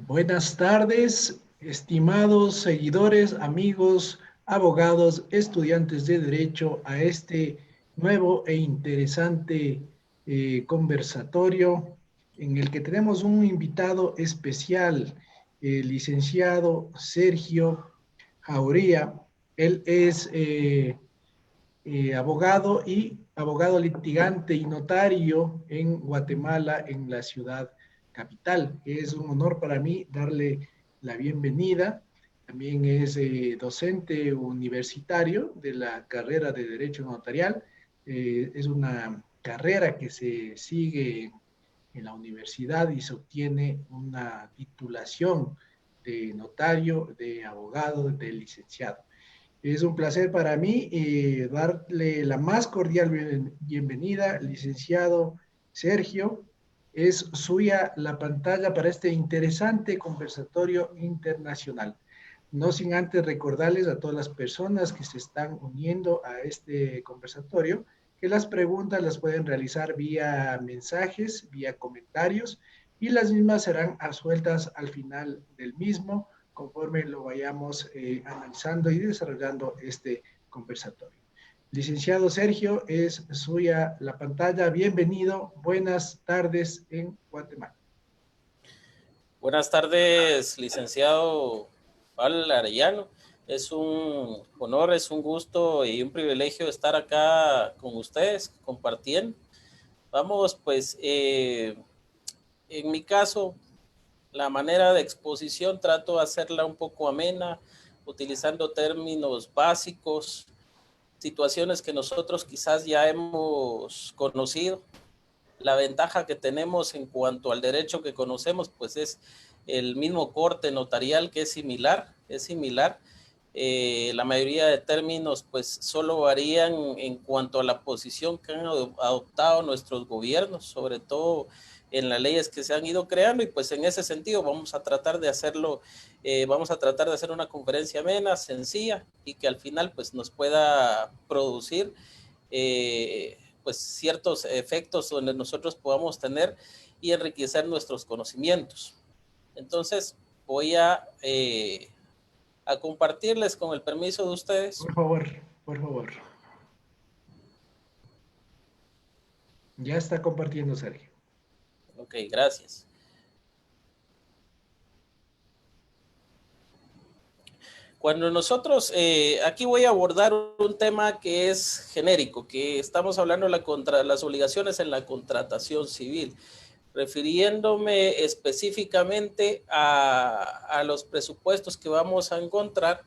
Buenas tardes, estimados seguidores, amigos, abogados, estudiantes de Derecho, a este nuevo e interesante conversatorio en el que tenemos un invitado especial, el licenciado Sergio Jauría. Él es abogado litigante y notario en Guatemala, en la ciudad capital. Es un honor para mí darle la bienvenida. También es docente universitario de la carrera de Derecho Notarial. Es una carrera que se sigue en la universidad y se obtiene una titulación de notario, de abogado, de licenciado. Es un placer para mí darle la más cordial bienvenida, licenciado Sergio. Es suya la pantalla para este interesante conversatorio internacional. No sin antes recordarles a todas las personas que se están uniendo a este conversatorio que las preguntas las pueden realizar vía mensajes, vía comentarios, y las mismas serán asueltas al final del mismo conforme lo vayamos analizando y desarrollando este conversatorio. Licenciado Sergio, es suya la pantalla. Bienvenido. Buenas tardes en Guatemala. Buenas tardes, licenciado Val Arellano. Es un honor, es un gusto y un privilegio estar acá con ustedes compartiendo. Vamos, pues, en mi caso, la manera de exposición trato de hacerla un poco amena, utilizando términos básicos, situaciones que nosotros quizás ya hemos conocido. La ventaja que tenemos en cuanto al derecho que conocemos, pues es el mismo corte notarial, que es similar. La mayoría de términos pues solo varían en cuanto a la posición que han adoptado nuestros gobiernos, sobre todo en las leyes que se han ido creando, y pues en ese sentido vamos a tratar de hacerlo, vamos a tratar de hacer una conferencia amena, sencilla, y que al final pues nos pueda producir pues ciertos efectos donde nosotros podamos tener y enriquecer nuestros conocimientos. Entonces voy a compartirles con el permiso de ustedes. Por favor, por favor. Ya está compartiendo, Sergio. Ok, gracias. Cuando nosotros, aquí voy a abordar un tema que es genérico, que estamos hablando de las obligaciones en la contratación civil, refiriéndome específicamente a los presupuestos que vamos a encontrar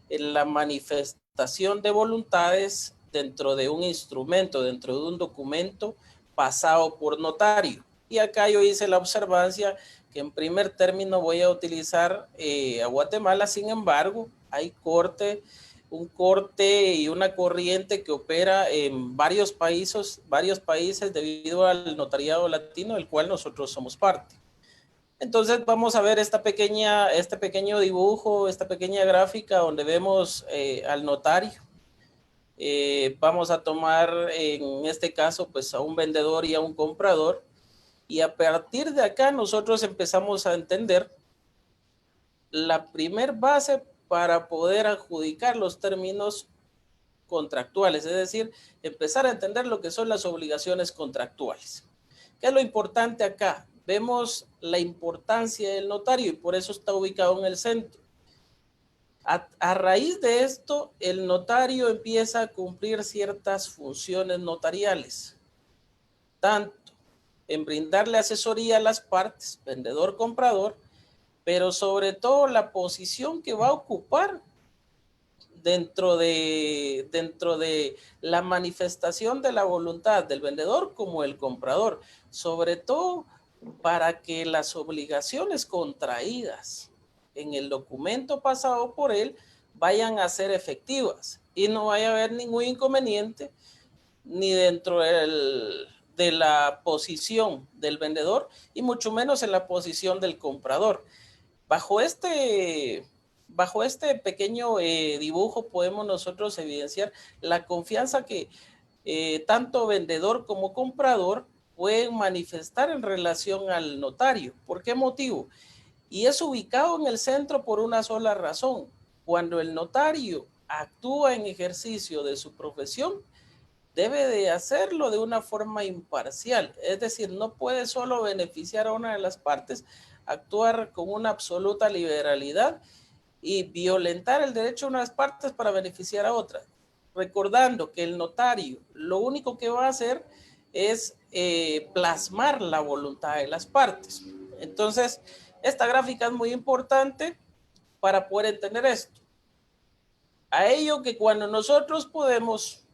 en la manifestación de voluntades dentro de un instrumento, dentro de un documento pasado por notario. Y acá yo hice la observancia que en primer término voy a utilizar a Guatemala. Sin embargo, hay un corte y una corriente que opera en varios países debido al notariado latino, del cual nosotros somos parte. Entonces vamos a ver este pequeño dibujo, esta pequeña gráfica donde vemos al notario. Vamos a tomar en este caso pues a un vendedor y a un comprador, y a partir de acá nosotros empezamos a entender la primer base para poder adjudicar los términos contractuales, es decir, empezar a entender lo que son las obligaciones contractuales. ¿Qué es lo importante acá? Vemos la importancia del notario y por eso está ubicado en el centro. A raíz de esto, el notario empieza a cumplir ciertas funciones notariales, tanto en brindarle asesoría a las partes, vendedor-comprador, pero sobre todo la posición que va a ocupar dentro de la manifestación de la voluntad del vendedor como el comprador, sobre todo para que las obligaciones contraídas en el documento pasado por él vayan a ser efectivas y no vaya a haber ningún inconveniente ni dentro de la posición del vendedor y mucho menos en la posición del comprador. Bajo este, bajo este pequeño dibujo podemos nosotros evidenciar la confianza que tanto vendedor como comprador pueden manifestar en relación al notario. ¿Por qué motivo? y es ubicado en el centro por una sola razón. Cuando el notario actúa en ejercicio de su profesión, debe de hacerlo de una forma imparcial, es decir, no puede solo beneficiar a una de las partes, actuar con una absoluta liberalidad y violentar el derecho de unas partes para beneficiar a otras. Recordando que el notario lo único que va a hacer es plasmar la voluntad de las partes. Entonces, esta gráfica es muy importante para poder entender esto. A ello que cuando nosotros podemos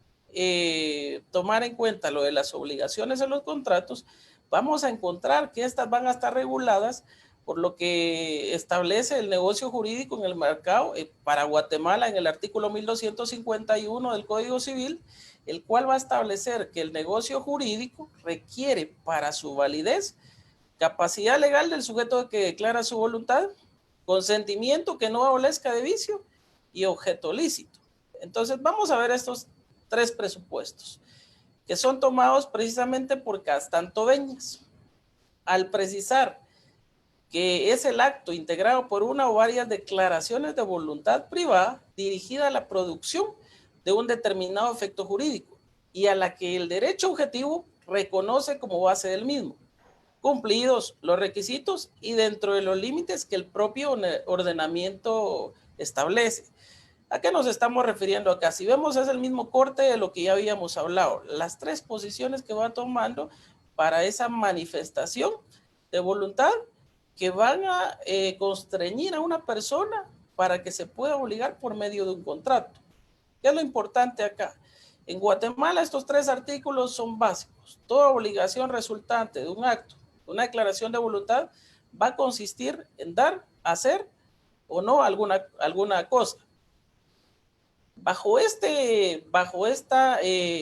tomar en cuenta lo de las obligaciones en los contratos, vamos a encontrar que estas van a estar reguladas por lo que establece el negocio jurídico en el mercado para Guatemala en el artículo 1251 del Código Civil, el cual va a establecer que el negocio jurídico requiere para su validez capacidad legal del sujeto que declara su voluntad, consentimiento que no adolezca de vicio y objeto lícito. Entonces vamos a ver estos tres presupuestos que son tomados precisamente por Castanto Beñas. Al precisar que es el acto integrado por una o varias declaraciones de voluntad privada dirigida a la producción de un determinado efecto jurídico y a la que el derecho objetivo reconoce como base del mismo, cumplidos los requisitos y dentro de los límites que el propio ordenamiento establece. ¿A qué nos estamos refiriendo acá? Si vemos, es el mismo corte de lo que ya habíamos hablado. Las tres posiciones que va tomando para esa manifestación de voluntad que van a constreñir a una persona para que se pueda obligar por medio de un contrato. ¿Qué es lo importante acá? En Guatemala estos tres artículos son básicos. Toda obligación resultante de un acto, una declaración de voluntad, va a consistir en dar, hacer o no alguna cosa. Bajo esta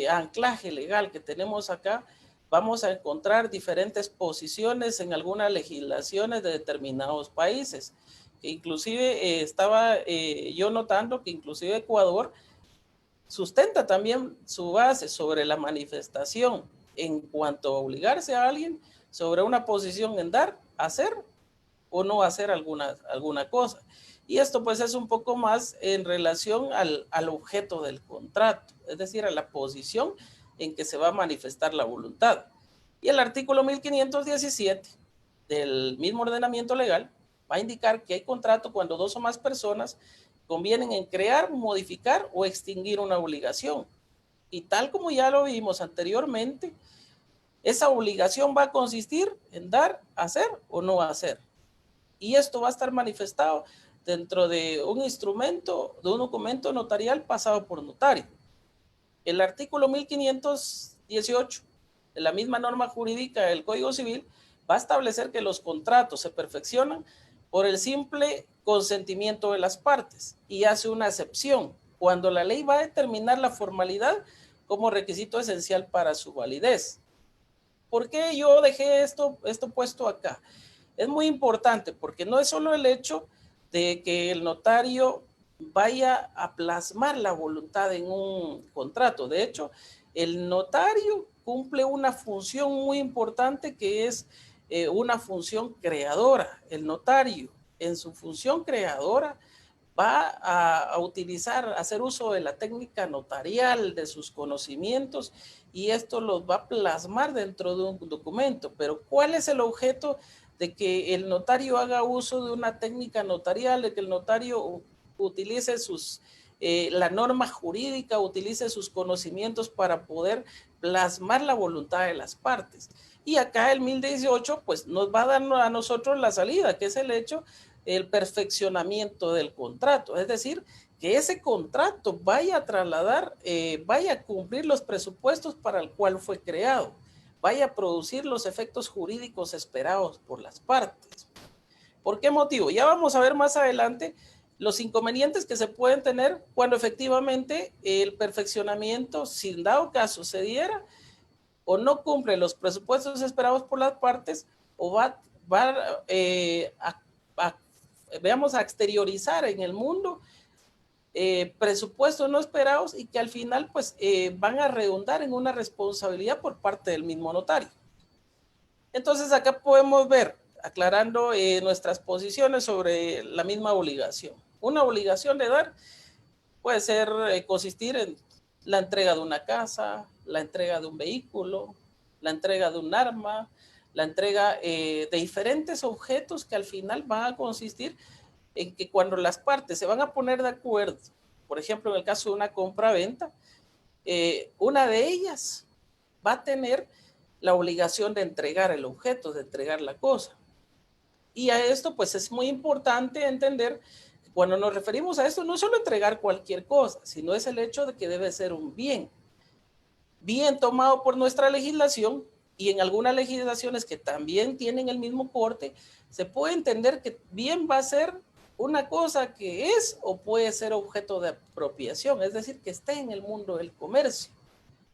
anclaje legal que tenemos acá, vamos a encontrar diferentes posiciones en algunas legislaciones de determinados países. Que inclusive estaba yo notando que inclusive Ecuador sustenta también su base sobre la manifestación en cuanto a obligarse a alguien sobre una posición en dar, hacer o no hacer alguna cosa. Y esto pues es un poco más en relación al objeto del contrato, es decir, a la posición en que se va a manifestar la voluntad. Y el artículo 1517 del mismo ordenamiento legal va a indicar que hay contrato cuando dos o más personas convienen en crear, modificar o extinguir una obligación. Y tal como ya lo vimos anteriormente, esa obligación va a consistir en dar, hacer o no hacer. Y esto va a estar manifestado dentro de un instrumento, de un documento notarial pasado por notario. El artículo 1518 de la misma norma jurídica del Código Civil va a establecer que los contratos se perfeccionan por el simple consentimiento de las partes y hace una excepción cuando la ley va a determinar la formalidad como requisito esencial para su validez. ¿Por qué yo dejé esto puesto acá? Es muy importante porque no es solo el hecho de que el notario vaya a plasmar la voluntad en un contrato. De hecho, el notario cumple una función muy importante que es una función creadora. El notario, en su función creadora, va a utilizar, a hacer uso de la técnica notarial, de sus conocimientos, y esto los va a plasmar dentro de un documento. Pero ¿cuál es el objeto de que el notario haga uso de una técnica notarial, de que el notario utilice la norma jurídica, utilice sus conocimientos para poder plasmar la voluntad de las partes? Y acá el 1018 pues nos va a dar a nosotros la salida, que es el perfeccionamiento del contrato, es decir, que ese contrato vaya a trasladar, vaya a cumplir los presupuestos para el cual fue creado, vaya a producir los efectos jurídicos esperados por las partes. ¿Por qué motivo? Ya vamos a ver más adelante los inconvenientes que se pueden tener cuando efectivamente el perfeccionamiento, si dado caso se diera, o no cumple los presupuestos esperados por las partes, o va a exteriorizar en el mundo presupuestos no esperados y que al final pues van a redundar en una responsabilidad por parte del mismo notario. Entonces acá podemos ver aclarando nuestras posiciones sobre la misma obligación. Una obligación de dar puede ser, consistir en la entrega de una casa, la entrega de un vehículo, la entrega de un arma, la entrega de diferentes objetos que al final van a consistir en que cuando las partes se van a poner de acuerdo, por ejemplo, en el caso de una compra-venta, una de ellas va a tener la obligación de entregar el objeto, de entregar la cosa. Y a esto, pues, es muy importante entender que cuando nos referimos a esto, no solo entregar cualquier cosa, sino es el hecho de que debe ser un bien tomado por nuestra legislación, y en algunas legislaciones que también tienen el mismo corte, se puede entender que bien va a ser una cosa que es o puede ser objeto de apropiación, es decir, que esté en el mundo del comercio.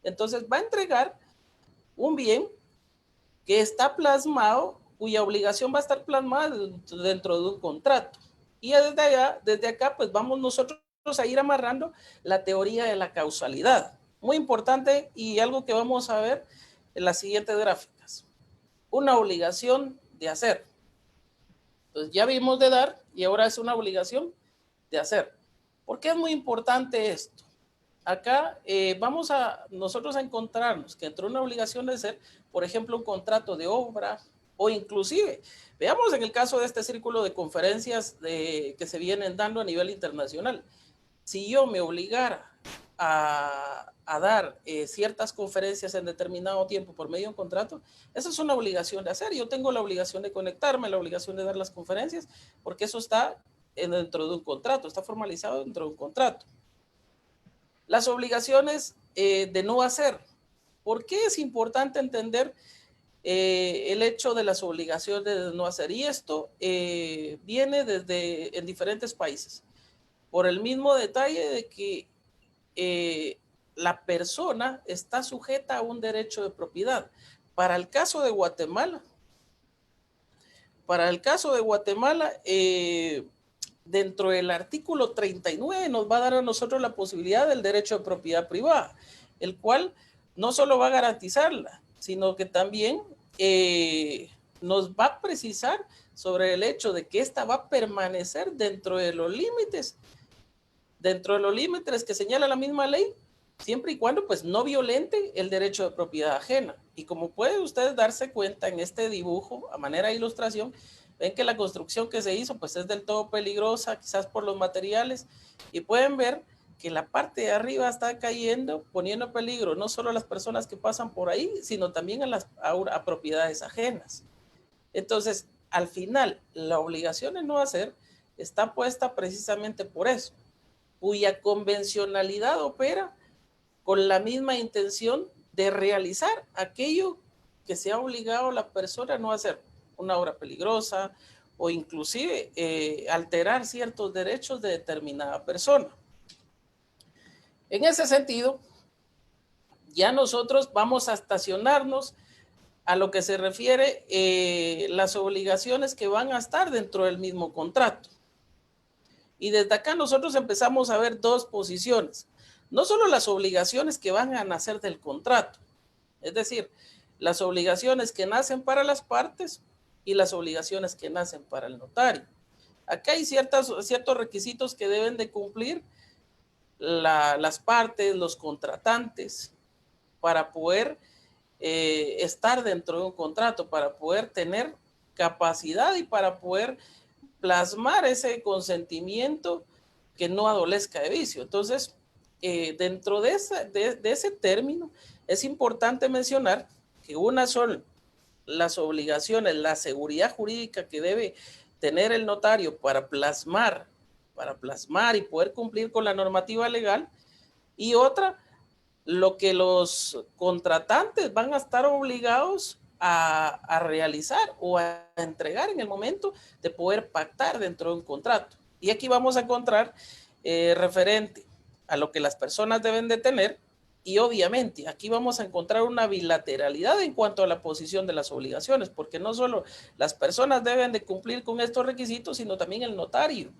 Entonces va a entregar un bien que está plasmado, cuya obligación va a estar plasmada dentro de un contrato. Y desde acá, pues vamos nosotros a ir amarrando la teoría de la causalidad. Muy importante y algo que vamos a ver en las siguientes gráficas. Una obligación de hacer. Entonces ya vimos de dar y ahora es una obligación de hacer. ¿Por qué es muy importante esto? Acá vamos a nosotros a encontrarnos que entre una obligación de hacer, por ejemplo, un contrato de obra o inclusive, veamos en el caso de este círculo de conferencias que se vienen dando a nivel internacional. Si yo me obligara a dar ciertas conferencias en determinado tiempo por medio de un contrato, eso es una obligación de hacer. Yo tengo la obligación de conectarme, la obligación de dar las conferencias, porque eso está dentro de un contrato, está formalizado dentro de un contrato. Las obligaciones de no hacer. ¿Por qué es importante entender el hecho de las obligaciones de no hacer? Y esto viene en diferentes países, por el mismo detalle de que la persona está sujeta a un derecho de propiedad. Para el caso de Guatemala, dentro del artículo 39 nos va a dar a nosotros la posibilidad del derecho de propiedad privada, el cual no solo va a garantizarla, sino que también nos va a precisar sobre el hecho de que ésta va a permanecer dentro de los límites que señala la misma ley, siempre y cuando pues no violente el derecho de propiedad ajena. Y como pueden ustedes darse cuenta en este dibujo, a manera de ilustración, ven que la construcción que se hizo pues es del todo peligrosa, quizás por los materiales, y pueden ver que la parte de arriba está cayendo, poniendo en peligro no solo a las personas que pasan por ahí, sino también a propiedades ajenas. Entonces, al final, la obligación de no hacer está puesta precisamente por eso, cuya convencionalidad opera con la misma intención de realizar aquello que se ha obligado a la persona a no hacer, una obra peligrosa o inclusive alterar ciertos derechos de determinada persona. En ese sentido, ya nosotros vamos a estacionarnos a lo que se refiere las obligaciones que van a estar dentro del mismo contrato. Y desde acá nosotros empezamos a ver dos posiciones. No solo las obligaciones que van a nacer del contrato, es decir, las obligaciones que nacen para las partes y las obligaciones que nacen para el notario. Acá hay ciertos requisitos que deben de cumplir las partes, los contratantes, para poder estar dentro de un contrato, para poder tener capacidad y para poder plasmar ese consentimiento que no adolezca de vicio. Entonces, dentro de ese término, es importante mencionar que una son las obligaciones, la seguridad jurídica que debe tener el notario para plasmar y poder cumplir con la normativa legal, y otra, lo que los contratantes van a estar obligados a realizar o a entregar en el momento de poder pactar dentro de un contrato. Y aquí vamos a encontrar referente a lo que las personas deben de tener, y obviamente aquí vamos a encontrar una bilateralidad en cuanto a la posición de las obligaciones, porque no solo las personas deben de cumplir con estos requisitos, sino también el notario.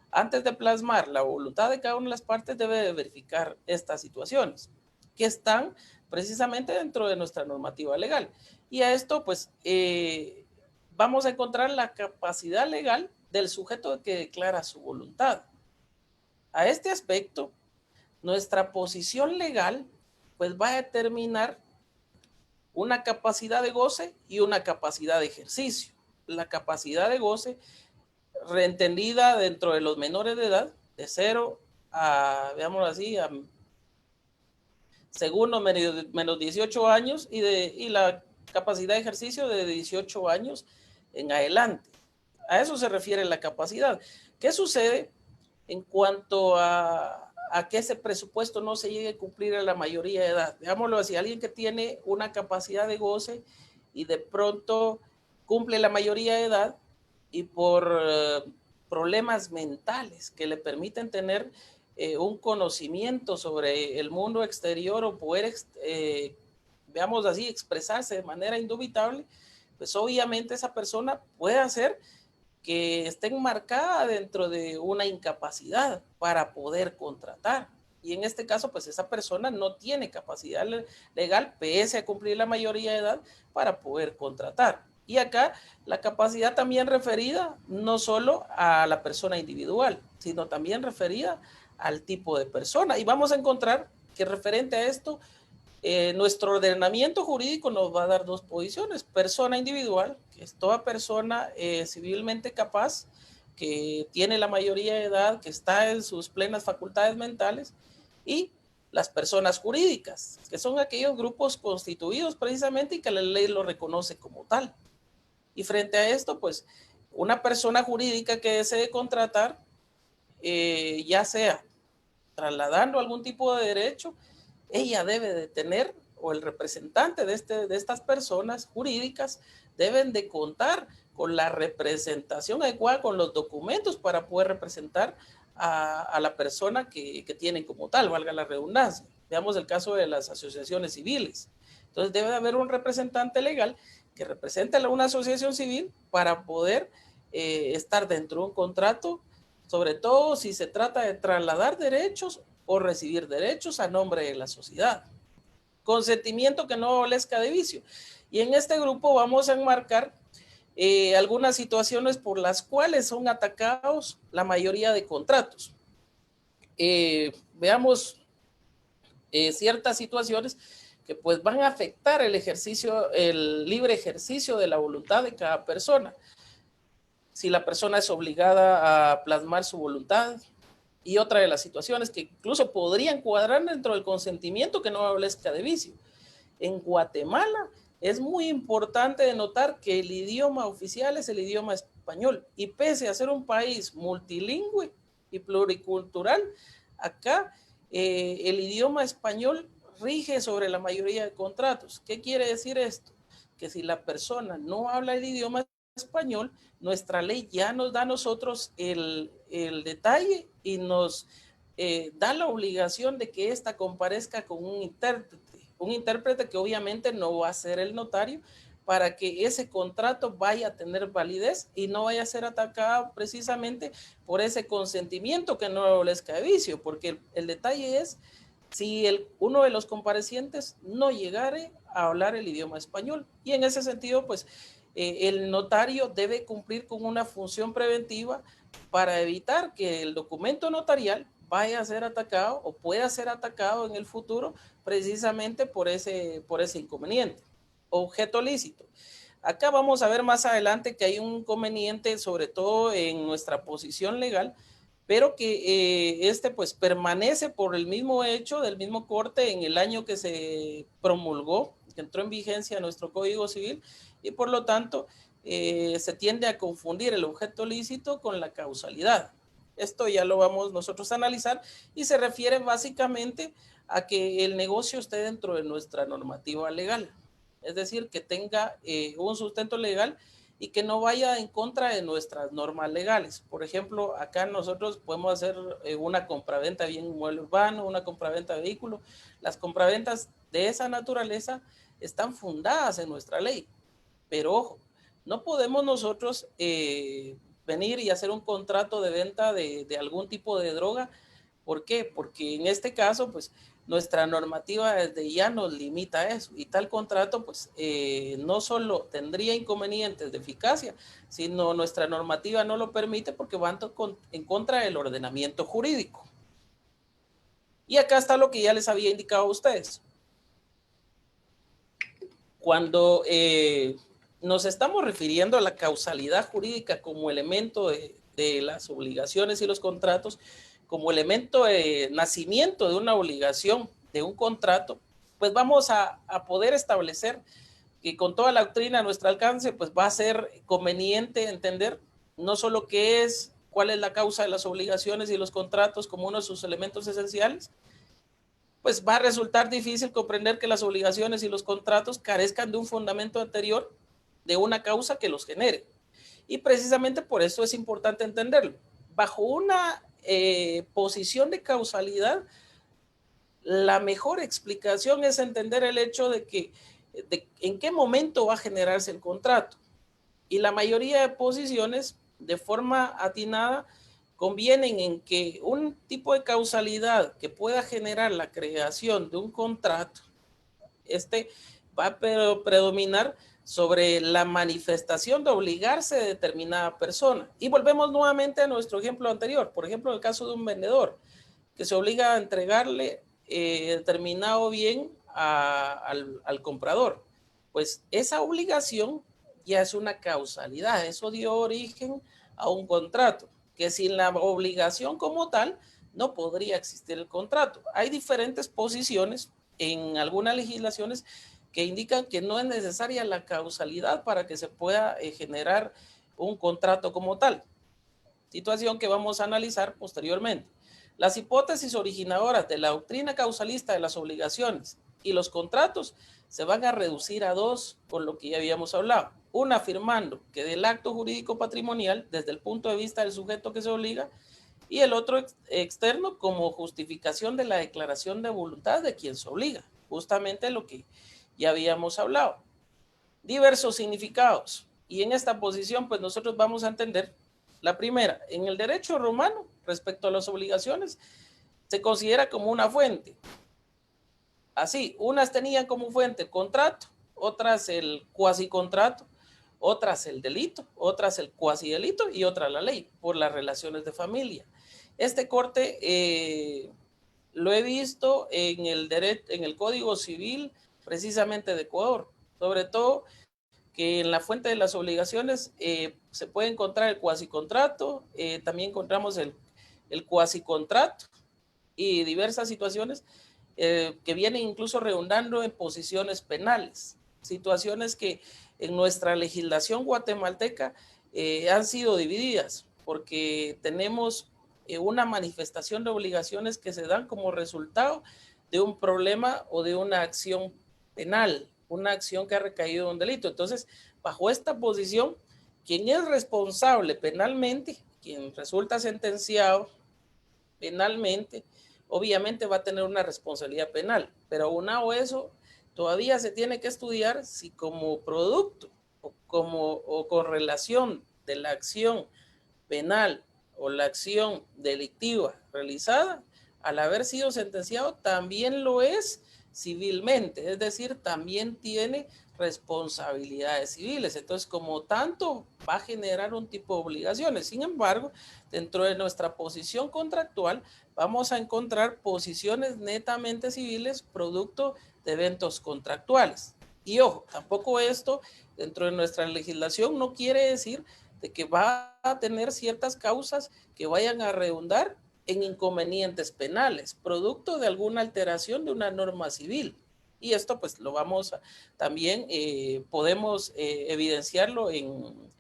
Antes de plasmar la voluntad de cada una de las partes, debe de verificar estas situaciones que están precisamente dentro de nuestra normativa legal. Y a esto, pues, vamos a encontrar la capacidad legal del sujeto que declara su voluntad. A este aspecto, nuestra posición legal pues va a determinar una capacidad de goce y una capacidad de ejercicio. La capacidad de goce, reentendida dentro de los menores de edad, de 0 a, veámoslo así, a segundo menos 18 años, y la capacidad de ejercicio de 18 años en adelante. A eso se refiere la capacidad. ¿Qué sucede en cuanto a que ese presupuesto no se llegue a cumplir a la mayoría de edad? Veámoslo así, alguien que tiene una capacidad de goce y de pronto cumple la mayoría de edad y por problemas mentales que le permiten tener un conocimiento sobre el mundo exterior o poder, veamos así, expresarse de manera indubitable, pues obviamente esa persona puede hacer que esté enmarcada dentro de una incapacidad para poder contratar. Y en este caso, pues esa persona no tiene capacidad legal, pese a cumplir la mayoría de edad, para poder contratar. Y acá la capacidad también referida no solo a la persona individual, sino también referida al tipo de persona. Y vamos a encontrar que referente a esto, nuestro ordenamiento jurídico nos va a dar dos posiciones: persona individual, que es toda persona civilmente capaz, que tiene la mayoría de edad, que está en sus plenas facultades mentales, y las personas jurídicas, que son aquellos grupos constituidos precisamente y que la ley lo reconoce como tal. Y frente a esto, pues, una persona jurídica que desee contratar, ya sea trasladando algún tipo de derecho, ella debe de tener, o el representante de estas personas jurídicas deben de contar con la representación adecuada, con los documentos para poder representar a la persona que tienen como tal, valga la redundancia. Veamos el caso de las asociaciones civiles. Entonces debe de haber un representante legal que represente a una asociación civil para poder estar dentro de un contrato, sobre todo si se trata de trasladar derechos o recibir derechos a nombre de la sociedad. Consentimiento que no adolezca de vicio. Y en este grupo vamos a enmarcar algunas situaciones por las cuales son atacados la mayoría de contratos. Veamos ciertas situaciones que pues van a afectar el ejercicio, el libre ejercicio de la voluntad de cada persona. Si la persona es obligada a plasmar su voluntad, y otra de las situaciones que incluso podrían cuadrar dentro del consentimiento que no adolezca de vicio. En Guatemala es muy importante denotar que el idioma oficial es el idioma español, y pese a ser un país multilingüe y pluricultural, acá el idioma español rige sobre la mayoría de contratos. ¿Qué quiere decir esto? Que si la persona no habla el idioma español, nuestra ley ya nos da a nosotros el detalle y nos da la obligación de que ésta comparezca con un intérprete que obviamente no va a ser el notario, para que ese contrato vaya a tener validez y no vaya a ser atacado precisamente por ese consentimiento que no adolezca de vicio, porque el detalle es si uno de los comparecientes no llegare a hablar el idioma español. Y en ese sentido, pues, el notario debe cumplir con una función preventiva para evitar que el documento notarial vaya a ser atacado o pueda ser atacado en el futuro precisamente por ese inconveniente. Objeto lícito. Acá vamos a ver más adelante que hay un inconveniente, sobre todo en nuestra posición legal, pero que pues permanece por el mismo hecho, del mismo corte, en el año que se promulgó, que entró en vigencia nuestro Código Civil, y por lo tanto se tiende a confundir el objeto lícito con la causalidad. Esto ya lo vamos nosotros a analizar, y se refiere básicamente a que el negocio esté dentro de nuestra normativa legal, es decir, que tenga un sustento legal y que no vaya en contra de nuestras normas legales. Por ejemplo, acá nosotros podemos hacer una compraventa de bien inmueble urbano, una compraventa de vehículo. Las compraventas de esa naturaleza están fundadas en nuestra ley, pero ojo, no podemos nosotros venir y hacer un contrato de venta de algún tipo de droga. ¿Por qué? Porque en este caso, pues, nuestra normativa desde ya nos limita a eso, y tal contrato pues no solo tendría inconvenientes de eficacia, sino nuestra normativa no lo permite porque va en contra del ordenamiento jurídico. Y acá está lo que ya les había indicado a ustedes. Cuando nos estamos refiriendo a la causalidad jurídica como elemento de las obligaciones y los contratos, como elemento de nacimiento de una obligación, de un contrato, pues vamos a poder establecer que con toda la doctrina a nuestro alcance, pues va a ser conveniente entender no solo qué es, cuál es la causa de las obligaciones y los contratos como uno de sus elementos esenciales, pues va a resultar difícil comprender que las obligaciones y los contratos carezcan de un fundamento anterior, de una causa que los genere. Y precisamente por eso es importante entenderlo. Bajo una posición de causalidad, la mejor explicación es entender el hecho de que en qué momento va a generarse el contrato. Y la mayoría de posiciones, de forma atinada, convienen en que un tipo de causalidad que pueda generar la creación de un contrato, va a predominar sobre la manifestación de obligarse de determinada persona. Y volvemos nuevamente a nuestro ejemplo anterior. Por ejemplo, en el caso de un vendedor que se obliga a entregarle determinado bien al comprador. Pues esa obligación ya es una causalidad. Eso dio origen a un contrato, que sin la obligación como tal no podría existir el contrato. Hay diferentes posiciones en algunas legislaciones que indican que no es necesaria la causalidad para que se pueda generar un contrato como tal. Situación que vamos a analizar posteriormente. Las hipótesis originadoras de la doctrina causalista de las obligaciones y los contratos se van a reducir a dos, con lo que ya habíamos hablado. Una afirmando que del acto jurídico patrimonial, desde el punto de vista del sujeto que se obliga, y el otro externo como justificación de la declaración de voluntad de quien se obliga. Justamente lo que ya habíamos hablado. Diversos significados. Y en esta posición, pues nosotros vamos a entender la primera. En el derecho romano, respecto a las obligaciones, se considera como una fuente. Así, unas tenían como fuente el contrato, otras el cuasicontrato, otras el delito, otras el cuasidelito y otra la ley, por las relaciones de familia. Este corte lo he visto en el Código Civil, precisamente de Ecuador, sobre todo que en la fuente de las obligaciones se puede encontrar el cuasicontrato, también encontramos el cuasicontrato y diversas situaciones que vienen incluso redundando en posiciones penales, situaciones que en nuestra legislación guatemalteca han sido divididas, porque tenemos una manifestación de obligaciones que se dan como resultado de un problema o de una acción penal, una acción que ha recaído en un delito. Entonces, bajo esta posición, quien es responsable penalmente, quien resulta sentenciado penalmente, obviamente va a tener una responsabilidad penal, pero aunado eso, todavía se tiene que estudiar si como producto o con relación de la acción penal o la acción delictiva realizada, al haber sido sentenciado, también lo es civilmente, es decir, también tiene responsabilidades civiles. Entonces, como tanto, va a generar un tipo de obligaciones. Sin embargo, dentro de nuestra posición contractual, vamos a encontrar posiciones netamente civiles producto de eventos contractuales. Y ojo, tampoco esto dentro de nuestra legislación no quiere decir de que va a tener ciertas causas que vayan a redundar en inconvenientes penales, producto de alguna alteración de una norma civil. Y esto pues lo vamos a, también podemos evidenciarlo en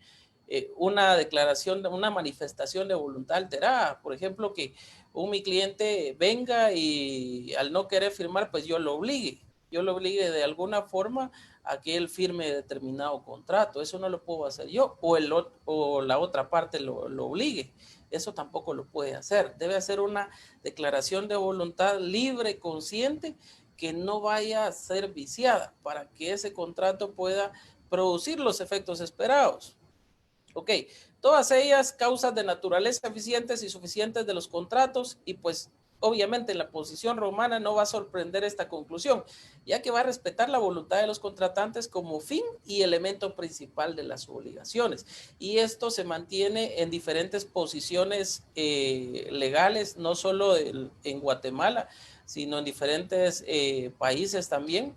una declaración, una manifestación de voluntad alterada. Por ejemplo, que mi cliente venga y al no querer firmar, pues yo lo obligue de alguna forma a que él firme determinado contrato. Eso no lo puedo hacer yo, o la otra parte lo obligue. Eso tampoco lo puede hacer. Debe hacer una declaración de voluntad libre, consciente, que no vaya a ser viciada para que ese contrato pueda producir los efectos esperados. Ok, todas ellas causas de naturaleza eficientes y suficientes de los contratos, y pues obviamente en la posición romana no va a sorprender esta conclusión, ya que va a respetar la voluntad de los contratantes como fin y elemento principal de las obligaciones. Y esto se mantiene en diferentes posiciones legales, no solo en Guatemala, sino en diferentes países también.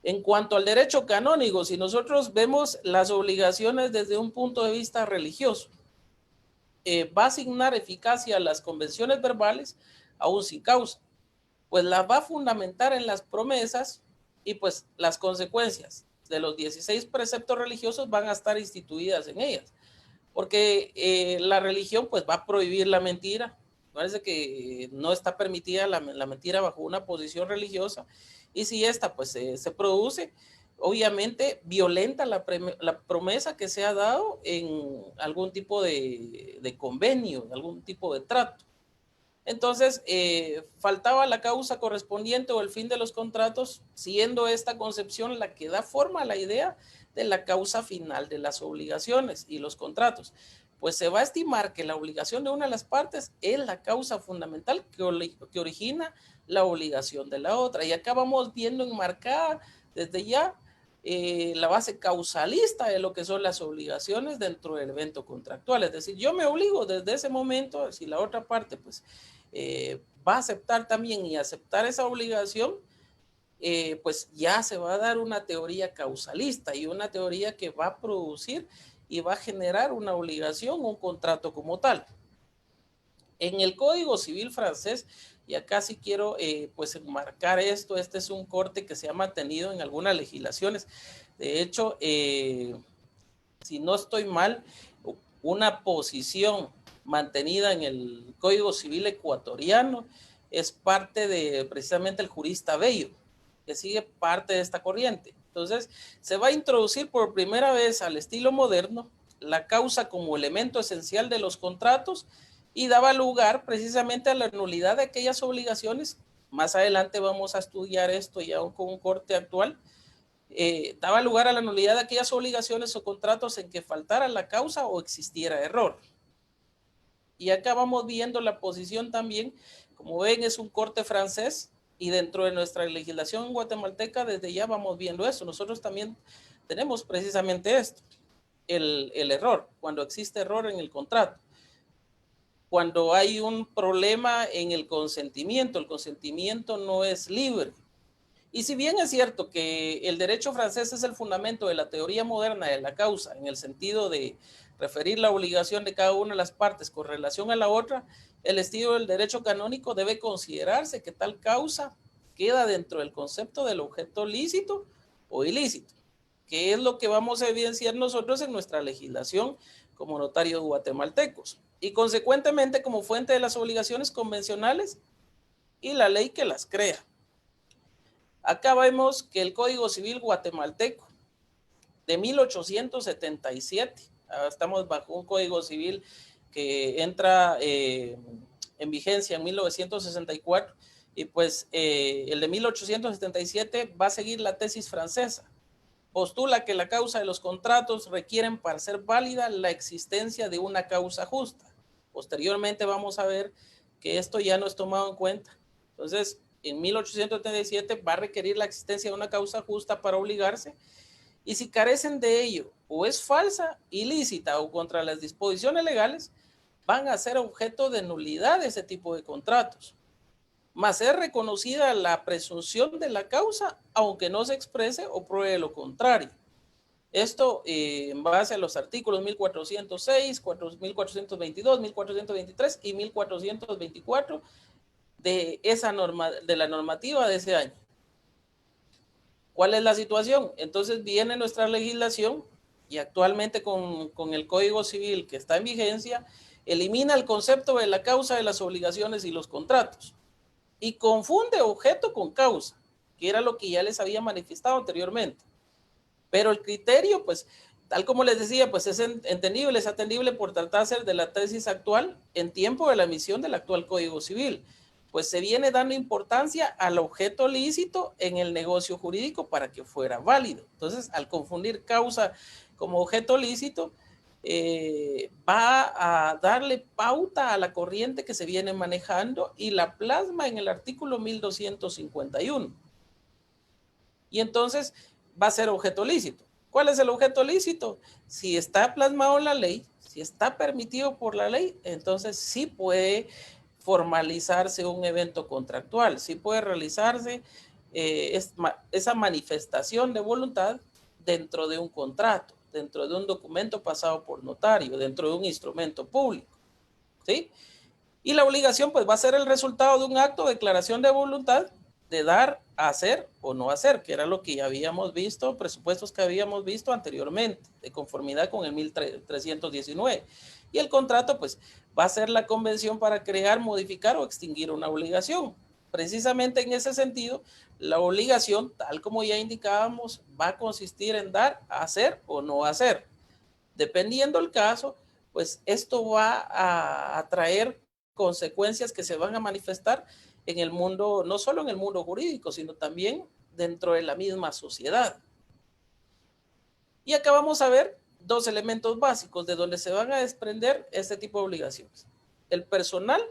En cuanto al derecho canónico, si nosotros vemos las obligaciones desde un punto de vista religioso, va a asignar eficacia a las convenciones verbales aún sin causa, pues las va a fundamentar en las promesas y pues las consecuencias de los 16 preceptos religiosos van a estar instituidas en ellas, porque la religión pues va a prohibir la mentira. Parece que no está permitida la mentira bajo una posición religiosa, y si esta pues se produce, obviamente violenta la promesa que se ha dado en algún tipo de convenio, algún tipo de trato. Entonces, faltaba la causa correspondiente o el fin de los contratos, siendo esta concepción la que da forma a la idea de la causa final de las obligaciones y los contratos. Pues se va a estimar que la obligación de una de las partes es la causa fundamental que origina la obligación de la otra. Y acá vamos viendo enmarcada desde ya la base causalista de lo que son las obligaciones dentro del evento contractual. Es decir, yo me obligo desde ese momento, si la otra parte pues va a aceptar también y aceptar esa obligación, pues ya se va a dar una teoría causalista y una teoría que va a producir y va a generar una obligación, un contrato como tal. En el Código Civil francés, y acá sí quiero pues enmarcar esto, este es un corte que se ha mantenido en algunas legislaciones. De hecho, si no estoy mal, una posición mantenida en el Código Civil ecuatoriano es parte de precisamente el jurista Bello, que sigue parte de esta corriente. Entonces, se va a introducir por primera vez al estilo moderno la causa como elemento esencial de los contratos y daba lugar precisamente a la nulidad de aquellas obligaciones. Más adelante vamos a estudiar esto ya con un corte actual. Daba lugar a la nulidad de aquellas obligaciones o contratos en que faltara la causa o existiera error. Y acá vamos viendo la posición también, como ven es un corte francés, y dentro de nuestra legislación guatemalteca desde ya vamos viendo eso. Nosotros también tenemos precisamente esto, el error, cuando existe error en el contrato. Cuando hay un problema en el consentimiento no es libre. Y si bien es cierto que el derecho francés es el fundamento de la teoría moderna de la causa, en el sentido de referir la obligación de cada una de las partes con relación a la otra, el estilo del derecho canónico debe considerarse que tal causa queda dentro del concepto del objeto lícito o ilícito, que es lo que vamos a evidenciar nosotros en nuestra legislación como notarios guatemaltecos, y consecuentemente como fuente de las obligaciones convencionales y la ley que las crea. Acá vemos que el Código Civil guatemalteco de 1877, estamos bajo un Código Civil que entra en vigencia en 1964, y pues el de 1877 va a seguir la tesis francesa. Postula que la causa de los contratos requieren para ser válida la existencia de una causa justa. Posteriormente vamos a ver que esto ya no es tomado en cuenta. Entonces, en 1877 va a requerir la existencia de una causa justa para obligarse, y si carecen de ello o es falsa, ilícita o contra las disposiciones legales, van a ser objeto de nulidad de ese tipo de contratos. Más es reconocida la presunción de la causa, aunque no se exprese o pruebe lo contrario. Esto en base a los artículos 1406, 1422, 1423 y 1424 de esa norma, de la normativa de ese año. ¿Cuál es la situación? Entonces viene nuestra legislación y actualmente con el Código Civil que está en vigencia, elimina el concepto de la causa de las obligaciones y los contratos y confunde objeto con causa, que era lo que ya les había manifestado anteriormente. Pero el criterio, pues, tal como les decía, pues es entendible, es atendible por tratarse de la tesis actual en tiempo de la emisión del actual Código Civil. Pues se viene dando importancia al objeto lícito en el negocio jurídico para que fuera válido. Entonces, al confundir causa como objeto lícito, va a darle pauta a la corriente que se viene manejando y la plasma en el artículo 1251. Y entonces va a ser objeto lícito. ¿Cuál es el objeto lícito? Si está plasmado en la ley, si está permitido por la ley, entonces sí puede formalizarse un evento contractual, sí puede realizarse esa manifestación de voluntad dentro de un contrato, dentro de un documento pasado por notario, dentro de un instrumento público, ¿sí? Y la obligación pues va a ser el resultado de un acto de declaración de voluntad de dar, hacer o no hacer, que era lo que ya habíamos visto, presupuestos que habíamos visto anteriormente, de conformidad con el 1319. Y el contrato pues va a ser la convención para crear, modificar o extinguir una obligación. Precisamente en ese sentido, la obligación, tal como ya indicábamos, va a consistir en dar, hacer o no hacer. Dependiendo el caso, pues esto va a traer consecuencias que se van a manifestar en el mundo, no solo en el mundo jurídico, sino también dentro de la misma sociedad. Y acá vamos a ver dos elementos básicos de donde se van a desprender este tipo de obligaciones. El personal,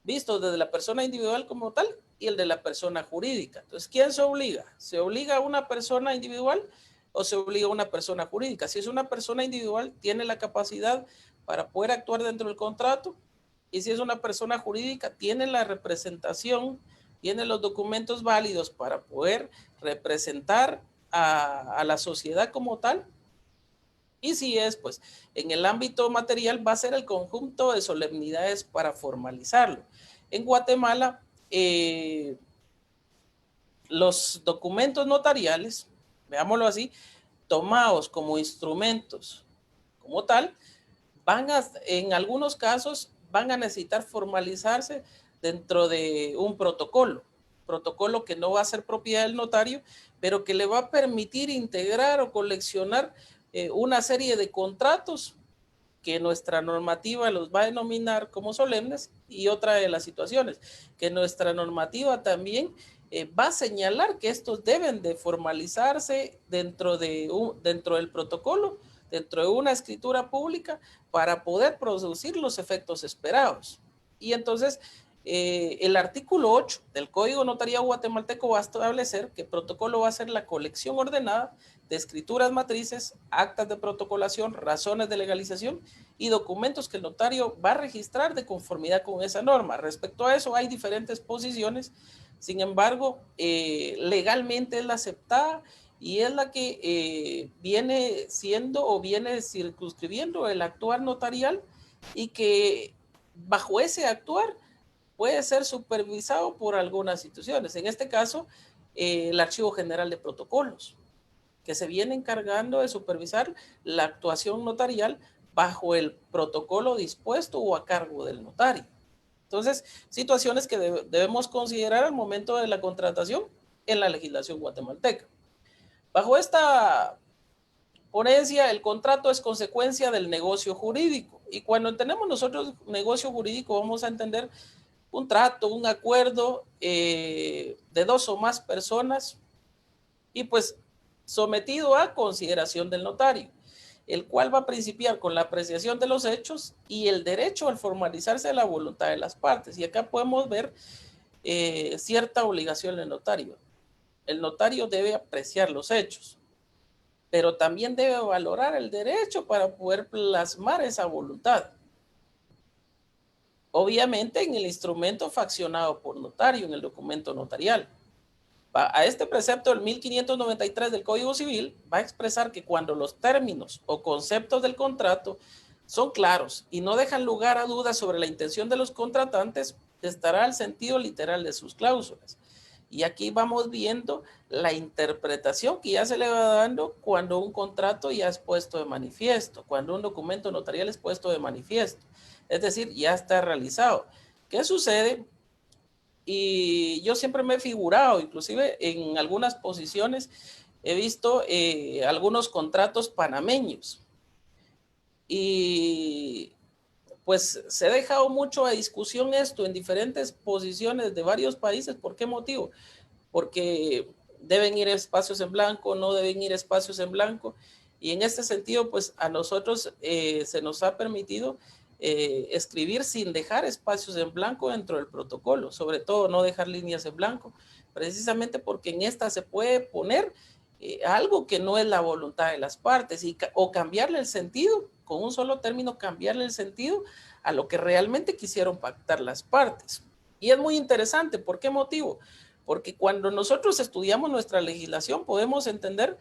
visto desde la persona individual como tal, y el de la persona jurídica. Entonces, ¿quién se obliga? ¿Se obliga a una persona individual o se obliga a una persona jurídica? Si es una persona individual, tiene la capacidad para poder actuar dentro del contrato, y si es una persona jurídica, tiene la representación, tiene los documentos válidos para poder representar a la sociedad como tal. Y si es, pues, en el ámbito material, va a ser el conjunto de solemnidades para formalizarlo. En Guatemala, los documentos notariales, veámoslo así, tomados como instrumentos como tal, en algunos casos van a necesitar formalizarse dentro de un protocolo que no va a ser propiedad del notario, pero que le va a permitir integrar o coleccionar una serie de contratos que nuestra normativa los va a denominar como solemnes, y otra de las situaciones que nuestra normativa también va a señalar que estos deben de formalizarse dentro del protocolo, dentro de una escritura pública, para poder producir los efectos esperados. Y entonces el artículo 8 del Código Notariado Guatemalteco va a establecer que el protocolo va a ser la colección ordenada de escrituras matrices, actas de protocolación, razones de legalización y documentos que el notario va a registrar de conformidad con esa norma. Respecto a eso hay diferentes posiciones, sin embargo, legalmente es la aceptada y es la que viene siendo o viene circunscribiendo el actuar notarial, y que bajo ese actuar puede ser supervisado por algunas instituciones. En este caso, el Archivo General de Protocolos, que se viene encargando de supervisar la actuación notarial bajo el protocolo dispuesto o a cargo del notario. Entonces, situaciones que debemos considerar al momento de la contratación en la legislación guatemalteca. Bajo esta ponencia, el contrato es consecuencia del negocio jurídico. Y cuando entendemos nosotros negocio jurídico, vamos a entender un trato, un acuerdo de dos o más personas, y pues sometido a consideración del notario, el cual va a principiar con la apreciación de los hechos y el derecho al formalizarse de la voluntad de las partes. Y acá podemos ver cierta obligación del notario. El notario debe apreciar los hechos, pero también debe valorar el derecho para poder plasmar esa voluntad. Obviamente en el instrumento faccionado por notario, en el documento notarial. A este precepto del 1593 del Código Civil va a expresar que cuando los términos o conceptos del contrato son claros y no dejan lugar a dudas sobre la intención de los contratantes, estará el sentido literal de sus cláusulas. Y aquí vamos viendo la interpretación que ya se le va dando cuando un contrato ya es puesto de manifiesto, cuando un documento notarial es puesto de manifiesto. Es decir, ya está realizado. ¿Qué sucede? Y yo siempre me he figurado, inclusive en algunas posiciones, he visto algunos contratos panameños. Y pues se ha dejado mucho a discusión esto en diferentes posiciones de varios países. ¿Por qué motivo? Porque deben ir espacios en blanco, no deben ir espacios en blanco. Y en este sentido, pues a nosotros se nos ha permitido escribir sin dejar espacios en blanco dentro del protocolo, sobre todo no dejar líneas en blanco, precisamente porque en esta se puede poner algo que no es la voluntad de las partes o cambiarle el sentido, con un solo término cambiarle el sentido a lo que realmente quisieron pactar las partes. Y es muy interesante, ¿por qué motivo? Porque cuando nosotros estudiamos nuestra legislación podemos entender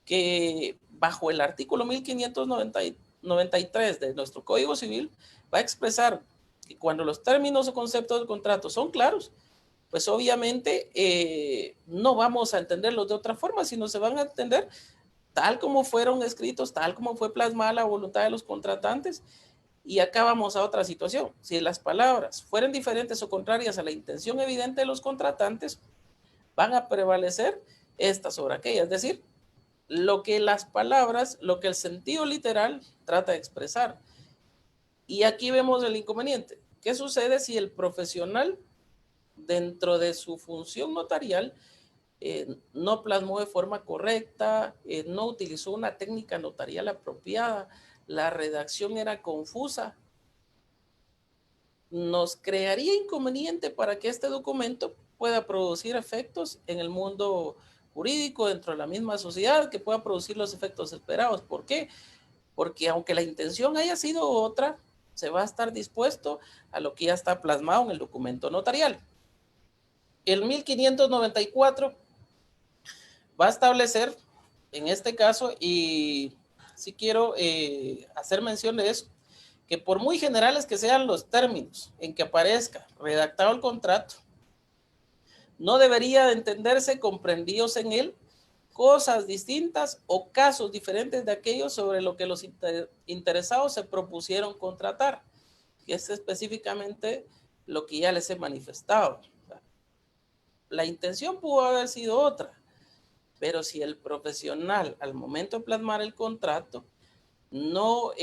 que bajo el artículo 1593 de nuestro Código Civil va a expresar que cuando los términos o conceptos del contrato son claros, pues obviamente no vamos a entenderlos de otra forma, sino se van a entender tal como fueron escritos, tal como fue plasmada la voluntad de los contratantes. Y acá vamos a otra situación. Si las palabras fueran diferentes o contrarias a la intención evidente de los contratantes, van a prevalecer estas sobre aquellas. Es decir, lo que las palabras, lo que el sentido literal trata de expresar. Y aquí vemos el inconveniente. ¿Qué sucede si el profesional, dentro de su función notarial, no plasmó de forma correcta, no utilizó una técnica notarial apropiada, la redacción era confusa? Nos crearía inconveniente para que este documento pueda producir efectos en el mundo jurídico, dentro de la misma sociedad, que pueda producir los efectos esperados. ¿Por qué? Porque aunque la intención haya sido otra, se va a estar dispuesto a lo que ya está plasmado en el documento notarial. El 1594 va a establecer, en este caso, y sí quiero hacer mención de eso, que por muy generales que sean los términos en que aparezca redactado el contrato, no debería de entenderse comprendidos en él cosas distintas o casos diferentes de aquellos sobre lo que los interesados se propusieron contratar, que es específicamente lo que ya les he manifestado. La intención pudo haber sido otra, pero si el profesional al momento de plasmar el contrato no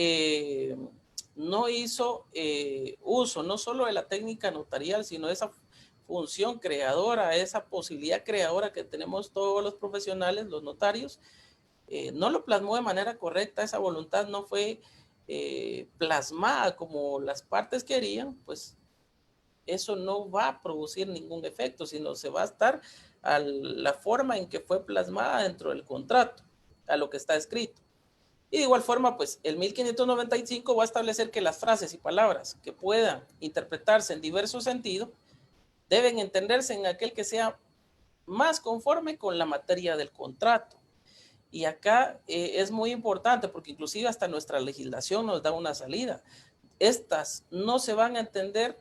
hizo uso no solo de la técnica notarial, sino de esa función creadora, esa posibilidad creadora que tenemos todos los profesionales, los notarios, no lo plasmó de manera correcta, esa voluntad no fue plasmada como las partes querían, pues eso no va a producir ningún efecto, sino se va a estar a la forma en que fue plasmada dentro del contrato, a lo que está escrito. Y de igual forma, pues el 1595 va a establecer que las frases y palabras que puedan interpretarse en diversos sentidos deben entenderse en aquel que sea más conforme con la materia del contrato. Y acá es muy importante porque inclusive hasta nuestra legislación nos da una salida. Estas no se van a entender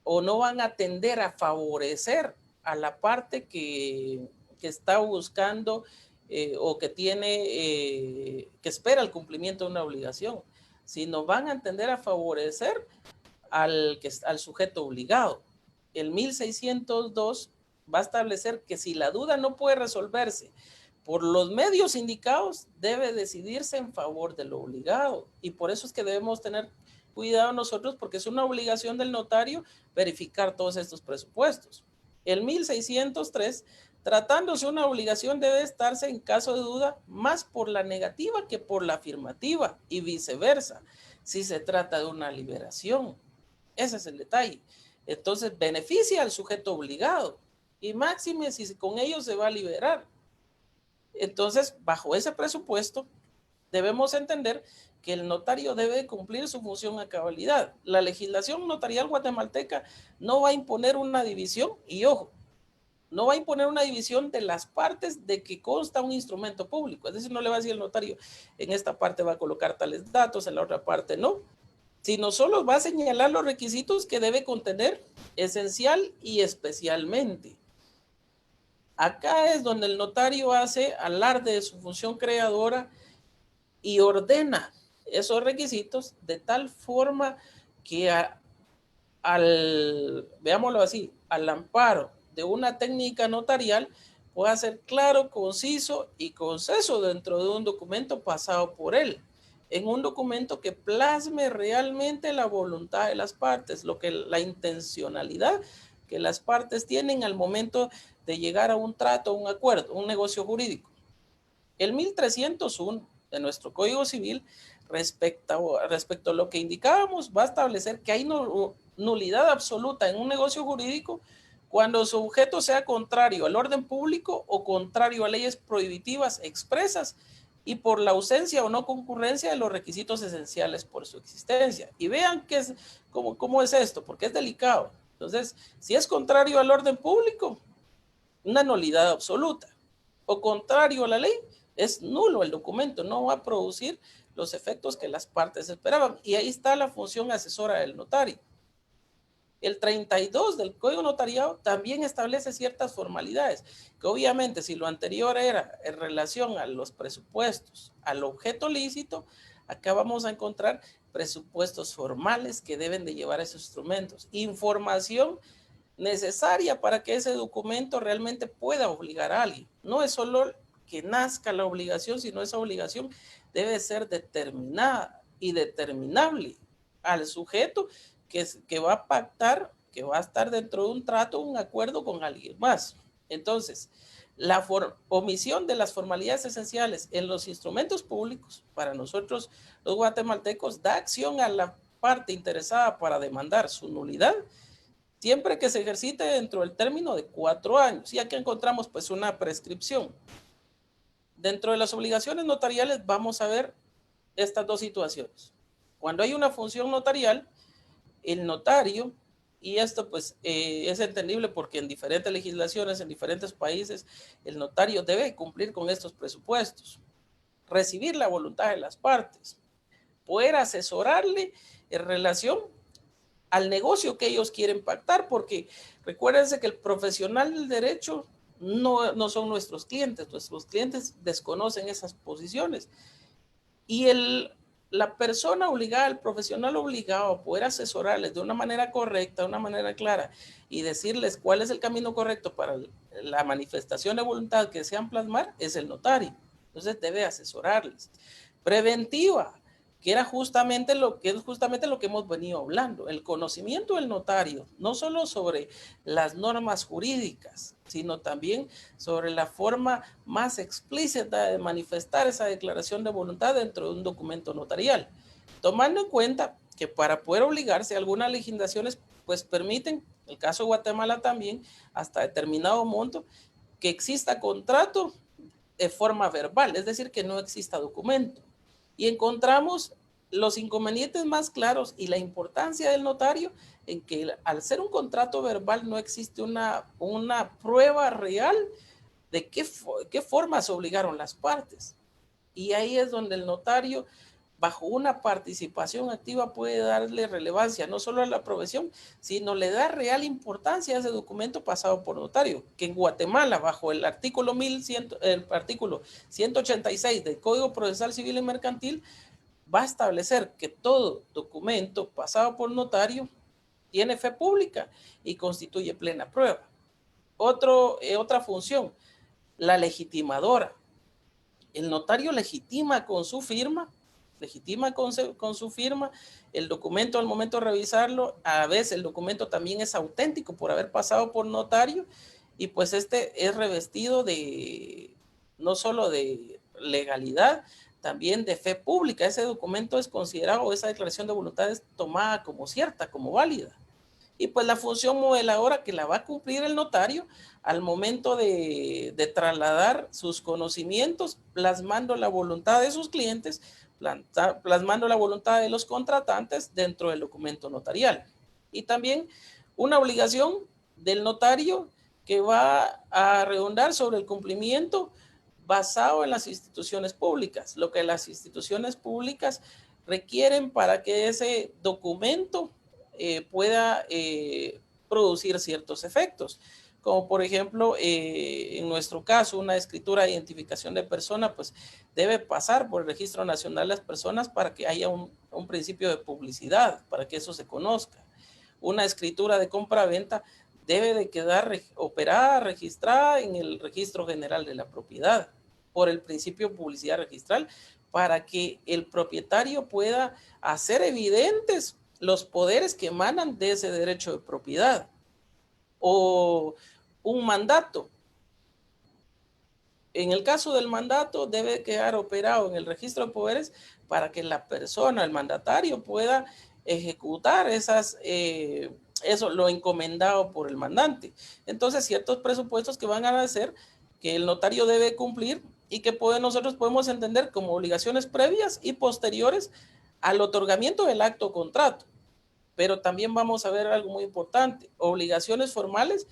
o no van a tender a favorecer a la parte que está buscando o que tiene, que espera el cumplimiento de una obligación, sino van a tender a favorecer al sujeto obligado. El 1602 va a establecer que si la duda no puede resolverse por los medios indicados, debe decidirse en favor del obligado. Y por eso es que debemos tener cuidado nosotros, porque es una obligación del notario verificar todos estos presupuestos. El 1603, tratándose de una obligación, debe estarse en caso de duda más por la negativa que por la afirmativa y viceversa, si se trata de una liberación. Ese es el detalle. Entonces, beneficia al sujeto obligado y máxime si con ello se va a liberar. Entonces, bajo ese presupuesto, debemos entender que el notario debe cumplir su función a cabalidad. La legislación notarial guatemalteca no va a imponer una división, y ojo, no va a imponer una división de las partes de que consta un instrumento público. Es decir, no le va a decir el notario, en esta parte va a colocar tales datos, en la otra parte no, sino solo va a señalar los requisitos que debe contener esencial y especialmente. Acá es donde el notario hace alarde de su función creadora y ordena esos requisitos de tal forma que veámoslo así, al amparo de una técnica notarial pueda ser claro, conciso y conceso dentro de un documento pasado por él, en un documento que plasme realmente la voluntad de las partes, la intencionalidad que las partes tienen al momento de llegar a un trato, un acuerdo, un negocio jurídico. El 1301 de nuestro Código Civil, respecto a lo que indicábamos, va a establecer que hay nulidad absoluta en un negocio jurídico cuando su objeto sea contrario al orden público o contrario a leyes prohibitivas expresas y por la ausencia o no concurrencia de los requisitos esenciales por su existencia. Y vean cómo es esto, porque es delicado. Entonces, si es contrario al orden público, una nulidad absoluta, o contrario a la ley, es nulo el documento, no va a producir los efectos que las partes esperaban. Y ahí está la función asesora del notario. El 32 del Código Notariado también establece ciertas formalidades, que obviamente si lo anterior era en relación a los presupuestos, al objeto lícito, acá vamos a encontrar presupuestos formales que deben de llevar esos instrumentos, información necesaria para que ese documento realmente pueda obligar a alguien. No es solo que nazca la obligación, sino esa obligación debe ser determinada y determinable al sujeto que va a pactar, que va a estar dentro de un trato, un acuerdo con alguien más. Entonces, la omisión de las formalidades esenciales en los instrumentos públicos, para nosotros los guatemaltecos, da acción a la parte interesada para demandar su nulidad, siempre que se ejercite dentro del término de 4 años. Y aquí encontramos pues una prescripción. Dentro de las obligaciones notariales vamos a ver estas dos situaciones. Cuando hay una función notarial, el notario, y esto pues es entendible porque en diferentes legislaciones, en diferentes países, el notario debe cumplir con estos presupuestos, recibir la voluntad de las partes, poder asesorarle en relación al negocio que ellos quieren pactar, porque recuérdense que el profesional del derecho no son nuestros clientes desconocen esas posiciones. Y la persona obligada, el profesional obligado a poder asesorarles de una manera correcta, de una manera clara, y decirles cuál es el camino correcto para la manifestación de voluntad que desean plasmar, es el notario. Entonces debe asesorarles. Preventiva, que es justamente lo que hemos venido hablando, el conocimiento del notario, no solo sobre las normas jurídicas, sino también sobre la forma más explícita de manifestar esa declaración de voluntad dentro de un documento notarial, tomando en cuenta que para poder obligarse algunas legislaciones pues permiten, el caso de Guatemala también, hasta determinado monto, que exista contrato de forma verbal, es decir, que no exista documento. Y encontramos los inconvenientes más claros y la importancia del notario en que al ser un contrato verbal no existe una prueba real de qué formas obligaron las partes. Y ahí es donde el notario, bajo una participación activa, puede darle relevancia no solo a la aprobación, sino le da real importancia a ese documento pasado por notario, que en Guatemala, bajo el artículo 186 del Código Procesal Civil y Mercantil, va a establecer que todo documento pasado por notario tiene fe pública y constituye plena prueba. Otra función, la legitimadora. El notario legitima con su firma, el documento al momento de revisarlo. A veces el documento también es auténtico por haber pasado por notario y pues este es revestido de no solo de legalidad, también de fe pública. Ese documento es considerado, esa declaración de voluntad es tomada como cierta, como válida. Y pues la función modeladora que la va a cumplir el notario al momento de trasladar sus conocimientos, plasmando la voluntad de sus clientes, plasmando la voluntad de los contratantes dentro del documento notarial. Y también una obligación del notario que va a redundar sobre el cumplimiento basado en las instituciones públicas, lo que las instituciones públicas requieren para que ese documento pueda producir ciertos efectos, como por ejemplo, en nuestro caso, una escritura de identificación de persona, pues debe pasar por el Registro Nacional de las Personas para que haya un principio de publicidad, para que eso se conozca. Una escritura de compra-venta debe de quedar operada, registrada en el Registro General de la Propiedad, por el principio de publicidad registral, para que el propietario pueda hacer evidentes los poderes que emanan de ese derecho de propiedad. O un mandato. en el caso del mandato, debe quedar operado en el registro de poderes para que la persona, el mandatario, pueda ejecutar eso, lo encomendado por el mandante. Entonces, ciertos presupuestos que van a hacer que el notario debe cumplir y que nosotros podemos entender como obligaciones previas y posteriores al otorgamiento del acto o contrato. Pero también vamos a ver algo muy importante, obligaciones formales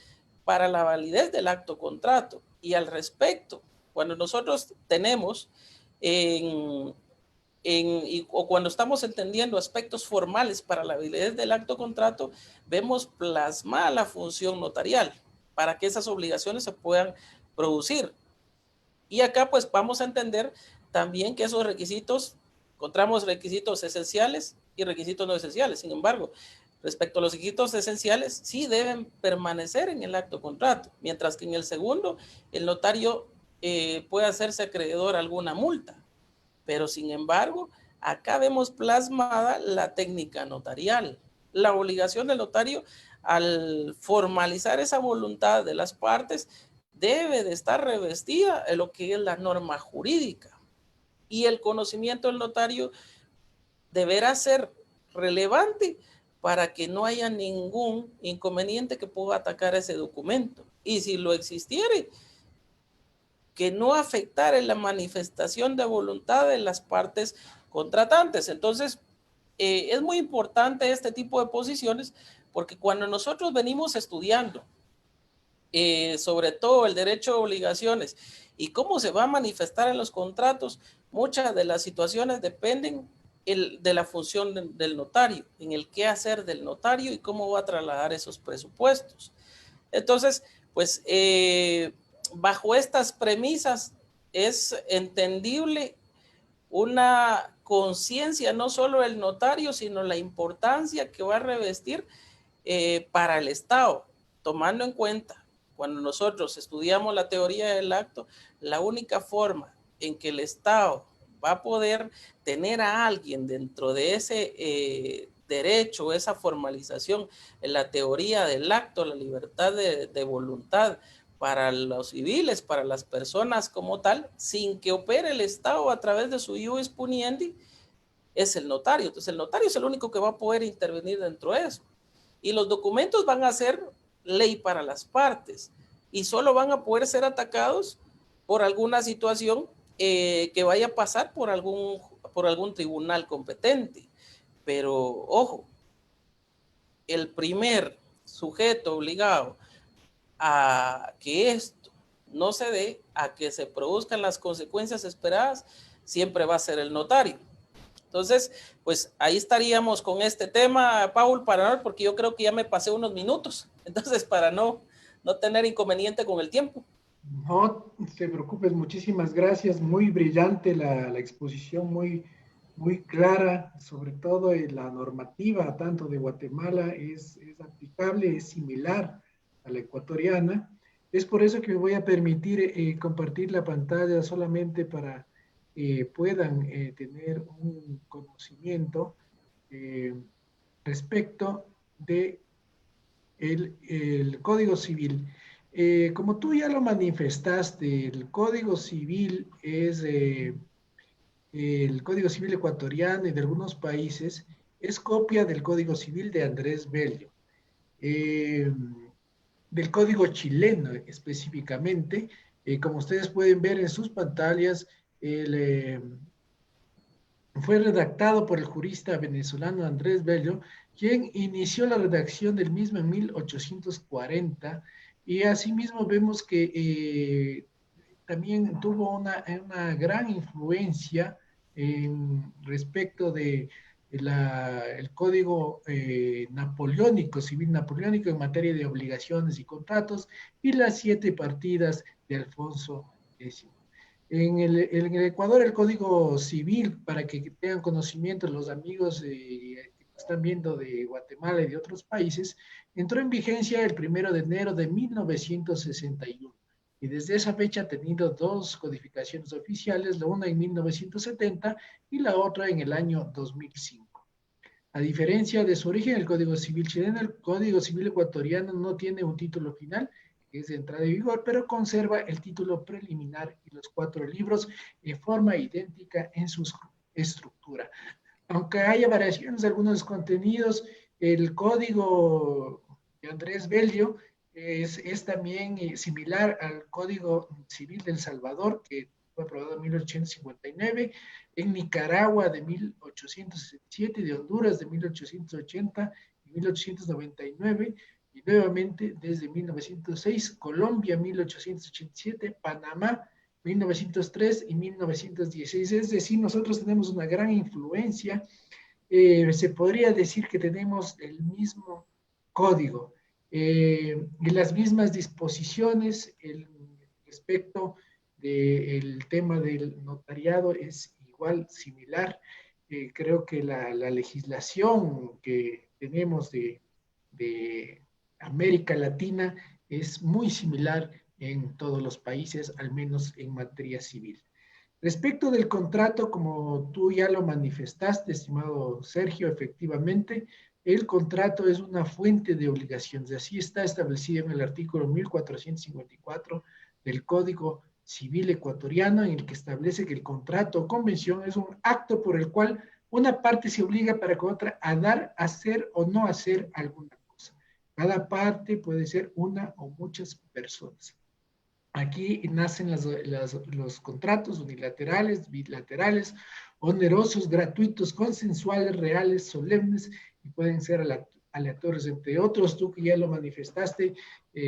para la validez del acto o contrato. Y al respecto, cuando nosotros tenemos o cuando estamos entendiendo aspectos formales para la validez del acto o contrato, vemos plasmada la función notarial para que esas obligaciones se puedan producir. Y acá pues vamos a entender también que esos requisitos, encontramos requisitos esenciales y requisitos no esenciales. Sin embargo, respecto a los requisitos esenciales, sí deben permanecer en el acto contrato, mientras que en el segundo, el notario puede hacerse acreedor a alguna multa. Pero sin embargo, acá vemos plasmada la técnica notarial, la obligación del notario al formalizar esa voluntad de las partes debe de estar revestida en lo que es la norma jurídica. Y el conocimiento del notario deberá ser relevante para que no haya ningún inconveniente que pueda atacar ese documento. Y si lo existiere, que no afectara la manifestación de voluntad de las partes contratantes. Entonces, es muy importante este tipo de posiciones porque cuando nosotros venimos estudiando sobre todo el derecho de obligaciones y cómo se va a manifestar en los contratos, muchas de las situaciones dependen de la función del notario, en el qué hacer del notario y cómo va a trasladar esos presupuestos. Entonces, pues bajo estas premisas es entendible una conciencia no solo del notario, sino la importancia que va a revestir para el Estado, tomando en cuenta cuando nosotros estudiamos la teoría del acto, la única forma en que el Estado va a poder tener a alguien dentro de ese derecho, esa formalización en la teoría del acto, la libertad de voluntad para los civiles, para las personas como tal, sin que opere el Estado a través de su ius puniendi, es el notario. Entonces el notario es el único que va a poder intervenir dentro de eso. Y los documentos van a ser ley para las partes y solo van a poder ser atacados por alguna situación que vaya a pasar por algún tribunal competente. Pero ojo, el primer sujeto obligado a que esto no se dé, a que se produzcan las consecuencias esperadas, siempre va a ser el notario. Entonces, pues ahí estaríamos con este tema, Paul, porque yo creo que ya me pasé unos minutos. Entonces, para no tener inconveniente con el tiempo. No te preocupes, muchísimas gracias. Muy brillante la exposición, muy clara, sobre todo la normativa tanto de Guatemala es aplicable, es similar a la ecuatoriana. Es por eso que me voy a permitir compartir la pantalla solamente para que puedan tener un conocimiento respecto de el Código Civil. Como tú ya lo manifestaste, el Código Civil es el Código Civil ecuatoriano y de algunos países, es copia del Código Civil de Andrés Bello, del Código chileno específicamente. Como ustedes pueden ver en sus pantallas, fue redactado por el jurista venezolano Andrés Bello, quien inició la redacción del mismo en 1840, y asimismo vemos que también tuvo una gran influencia respecto de el código napoleónico, civil napoleónico en materia de obligaciones y contratos, y las 7 partidas de Alfonso X. En el Ecuador, el Código Civil, para que tengan conocimiento los amigos que están viendo de Guatemala y de otros países, entró en vigencia el 1 de enero de 1961. Y desde esa fecha ha tenido 2 codificaciones oficiales, la una en 1970 y la otra en el año 2005. A diferencia de su origen, el Código Civil chileno, el Código Civil ecuatoriano no tiene un título final que es de entrada en vigor, pero conserva el título preliminar y los 4 libros en forma idéntica en su estructura. Aunque haya variaciones de algunos contenidos, el código de Andrés Bello es también similar al Código Civil de El Salvador, que fue aprobado en 1859, en Nicaragua de 1867, de Honduras de 1880 y 1899, y nuevamente desde 1906, Colombia 1887, Panamá 1903 y 1916. Es decir, nosotros tenemos una gran influencia. Se podría decir que tenemos el mismo código y las mismas disposiciones. El respecto del tema del notariado es igual, similar. Creo que la legislación que tenemos de América Latina es muy similar en todos los países, al menos en materia civil. Respecto del contrato, como tú ya lo manifestaste, estimado Sergio, efectivamente, el contrato es una fuente de obligaciones. Así está establecido en el artículo 1454 del Código Civil ecuatoriano, en el que establece que el contrato o convención es un acto por el cual una parte se obliga para con otra a dar, hacer o no hacer alguna cosa. Cada parte puede ser una o muchas personas. Aquí nacen los contratos unilaterales, bilaterales, onerosos, gratuitos, consensuales, reales, solemnes y pueden ser aleatorios, entre otros. Tú que ya lo manifestaste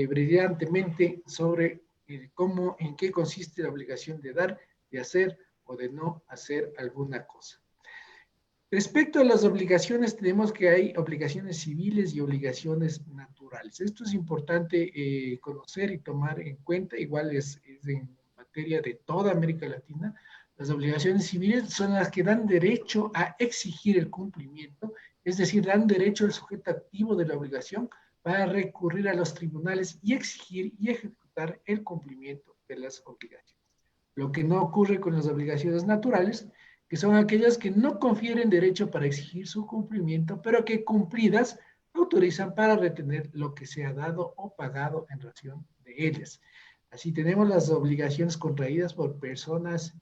brillantemente sobre cómo, en qué consiste la obligación de dar, de hacer o de no hacer alguna cosa. Respecto a las obligaciones, tenemos que hay obligaciones civiles y obligaciones naturales. Esto es importante conocer y tomar en cuenta, igual es en materia de toda América Latina. Las obligaciones civiles son las que dan derecho a exigir el cumplimiento, es decir, dan derecho al sujeto activo de la obligación para recurrir a los tribunales y exigir y ejecutar el cumplimiento de las obligaciones. Lo que no ocurre con las obligaciones naturales, que son aquellas que no confieren derecho para exigir su cumplimiento, pero que cumplidas autorizan para retener lo que se ha dado o pagado en relación de ellas. Así tenemos las obligaciones contraídas por personas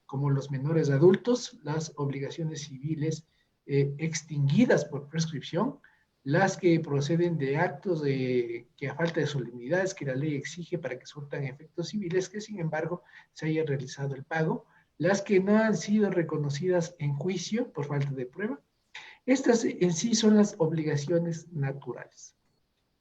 como los menores adultos, las obligaciones civiles extinguidas por prescripción, las que proceden de actos que a falta de solemnidades que la ley exige para que surtan efectos civiles, que sin embargo se haya realizado el pago, las que no han sido reconocidas en juicio por falta de prueba. Estas en sí son las obligaciones naturales.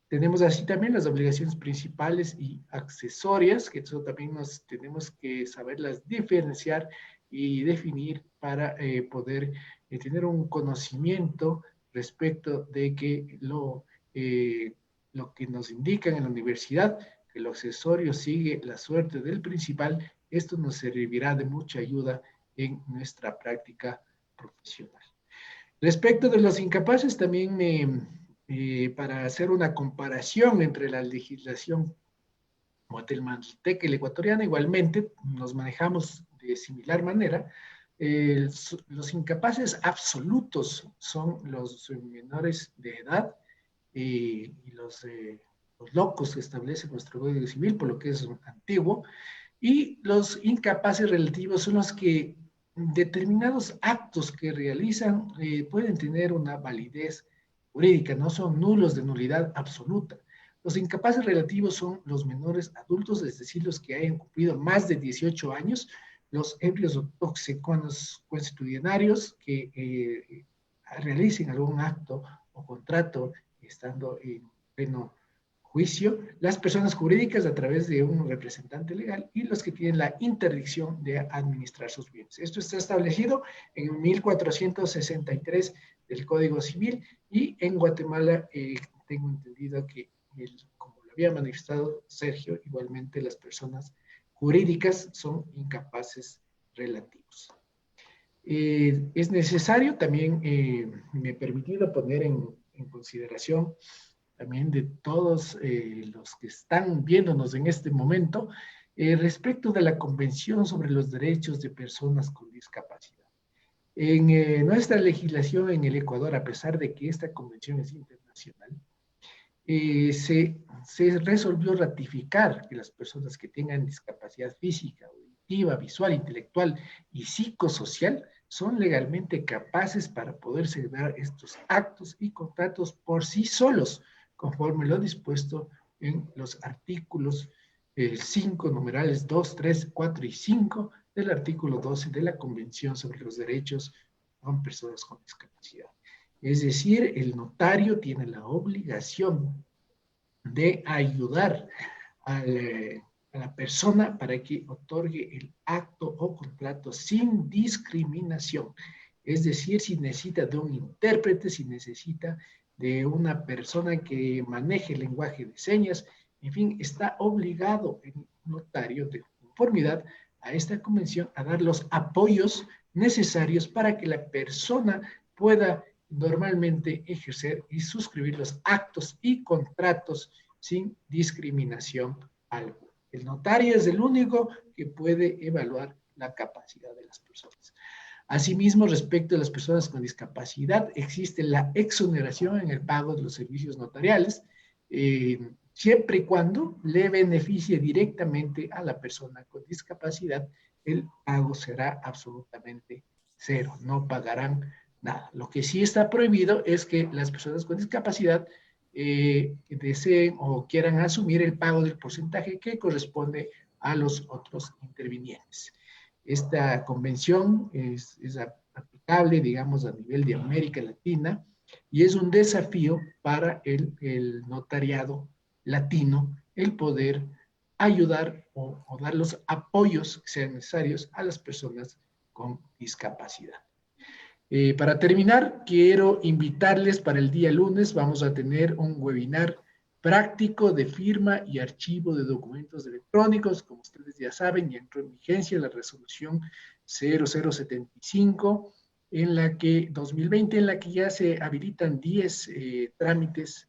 Tenemos así también las obligaciones principales y accesorias, que eso también nos tenemos que saberlas diferenciar y definir para poder tener un conocimiento respecto de que lo que nos indican en la universidad, que el accesorio sigue la suerte del principal. Esto nos servirá de mucha ayuda en nuestra práctica profesional. Respecto de los incapaces, también para hacer una comparación entre la legislación guatemalteca y la ecuatoriana, igualmente nos manejamos de similar manera. Los incapaces absolutos son los menores de edad y los locos que establece nuestro Código Civil, por lo que es antiguo, y los incapaces relativos son los que determinados actos que realizan pueden tener una validez jurídica, no son nulos de nulidad absoluta. Los incapaces relativos son los menores adultos, es decir, los que hayan cumplido más de 18 años, los ebrios o toxiconos constitucionarios que realicen algún acto o contrato estando en pleno juicio, las personas jurídicas a través de un representante legal y los que tienen la interdicción de administrar sus bienes. Esto está establecido en 1463 del Código Civil y en Guatemala tengo entendido que, como lo había manifestado Sergio, igualmente las personas jurídicas son incapaces relativos. Es necesario también, me he permitido poner en consideración también de todos los que están viéndonos en este momento, respecto de la Convención sobre los Derechos de Personas con Discapacidad. En nuestra legislación en el Ecuador, a pesar de que esta convención es internacional, se resolvió ratificar que las personas que tengan discapacidad física, auditiva, visual, intelectual y psicosocial son legalmente capaces para poder celebrar estos actos y contratos por sí solos, conforme lo dispuesto en los artículos 5, numerales 2, 3, 4 y 5 del artículo 12 de la Convención sobre los Derechos de Personas con Discapacidad. Es decir, el notario tiene la obligación de ayudar a la persona para que otorgue el acto o contrato sin discriminación. Es decir, si necesita de un intérprete, si necesita de una persona que maneje el lenguaje de señas, en fin, está obligado el notario de conformidad a esta convención a dar los apoyos necesarios para que la persona pueda normalmente ejercer y suscribir los actos y contratos sin discriminación alguna. El notario es el único que puede evaluar la capacidad de las personas. Asimismo, respecto a las personas con discapacidad, existe la exoneración en el pago de los servicios notariales, siempre y cuando le beneficie directamente a la persona con discapacidad, el pago será absolutamente cero, no pagarán nada. Lo que sí está prohibido es que las personas con discapacidad deseen o quieran asumir el pago del porcentaje que corresponde a los otros intervinientes. Esta convención es aplicable, digamos, a nivel de América Latina y es un desafío para el notariado latino el poder ayudar o dar los apoyos que sean necesarios a las personas con discapacidad. Para terminar, quiero invitarles para el día lunes, vamos a tener un webinar práctico de firma y archivo de documentos electrónicos. Como ustedes ya saben, ya entró en vigencia la resolución 0075 en la que 2020, en la que ya se habilitan 10 trámites,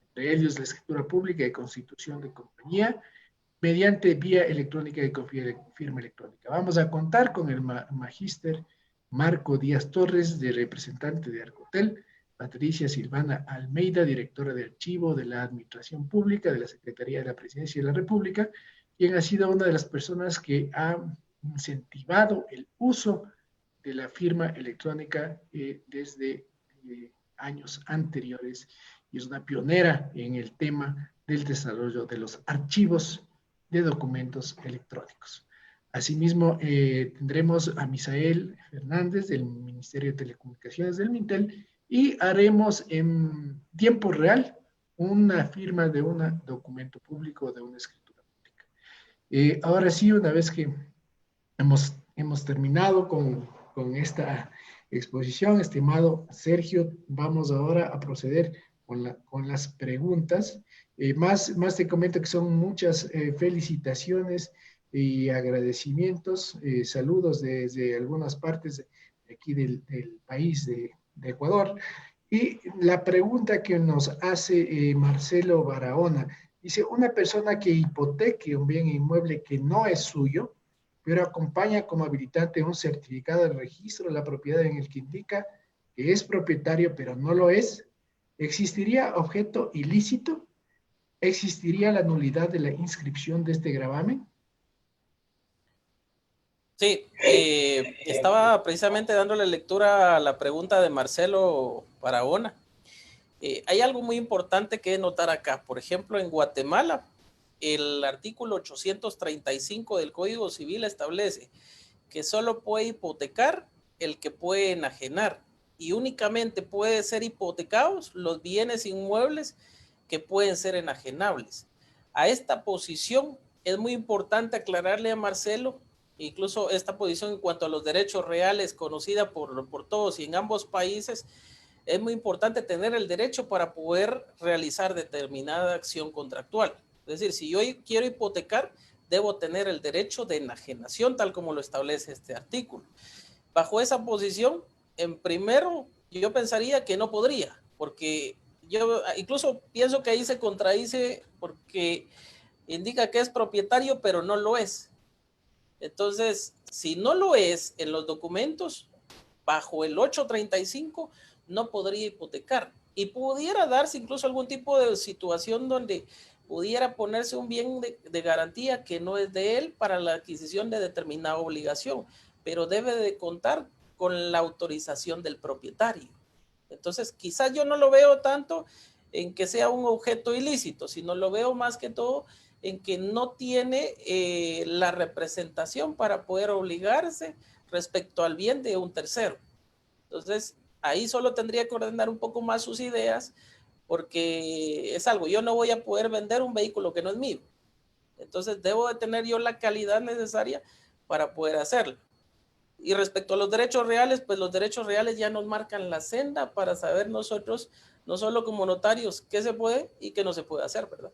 entre ellos la escritura pública de constitución de compañía, mediante vía electrónica de firma electrónica. Vamos a contar con el magíster Marco Díaz Torres, de representante de Arcotel, Patricia Silvana Almeida, directora de archivo de la Administración Pública de la Secretaría de la Presidencia de la República, quien ha sido una de las personas que ha incentivado el uso de la firma electrónica desde años anteriores y es una pionera en el tema del desarrollo de los archivos de documentos electrónicos. Asimismo, tendremos a Misael Fernández del Ministerio de Telecomunicaciones del Mintel y haremos en tiempo real una firma de un documento público o de una escritura pública. Ahora sí, una vez que hemos terminado con esta exposición, estimado Sergio, vamos ahora a proceder con las preguntas. Más te comento que son muchas felicitaciones y agradecimientos, saludos desde algunas partes de aquí del país de Ecuador. Y la pregunta que nos hace Marcelo Barahona, dice, una persona que hipoteque un bien inmueble que no es suyo, pero acompaña como habilitante un certificado de registro de la propiedad en el que indica que es propietario, pero no lo es, ¿existiría objeto ilícito? ¿Existiría la nulidad de la inscripción de este gravamen? Sí, estaba precisamente dándole lectura a la pregunta de Marcelo Barahona. Hay algo muy importante que notar acá. Por ejemplo, en Guatemala, el artículo 835 del Código Civil establece que solo puede hipotecar el que puede enajenar y únicamente puede ser hipotecados los bienes inmuebles que pueden ser enajenables. A esta posición es muy importante aclararle a Marcelo, incluso esta posición en cuanto a los derechos reales, conocida por todos y en ambos países, es muy importante tener el derecho para poder realizar determinada acción contractual. Es decir, si yo quiero hipotecar, debo tener el derecho de enajenación, tal como lo establece este artículo. Bajo esa posición, en primero, yo pensaría que no podría, porque yo incluso pienso que ahí se contradice porque indica que es propietario, pero no lo es. Entonces, si no lo es en los documentos, bajo el 835, no podría hipotecar. y pudiera darse incluso algún tipo de situación donde pudiera ponerse un bien de garantía que no es de él para la adquisición de determinada obligación, pero debe de contar con la autorización del propietario. Entonces, quizás yo no lo veo tanto en que sea un objeto ilícito, sino lo veo más que todo en que no tiene la representación para poder obligarse respecto al bien de un tercero. Entonces, ahí solo tendría que ordenar un poco más sus ideas, porque es algo, yo no voy a poder vender un vehículo que no es mío. Entonces, debo de tener yo la calidad necesaria para poder hacerlo. Y respecto a los derechos reales, pues los derechos reales ya nos marcan la senda para saber nosotros, no solo como notarios, qué se puede y qué no se puede hacer, ¿verdad?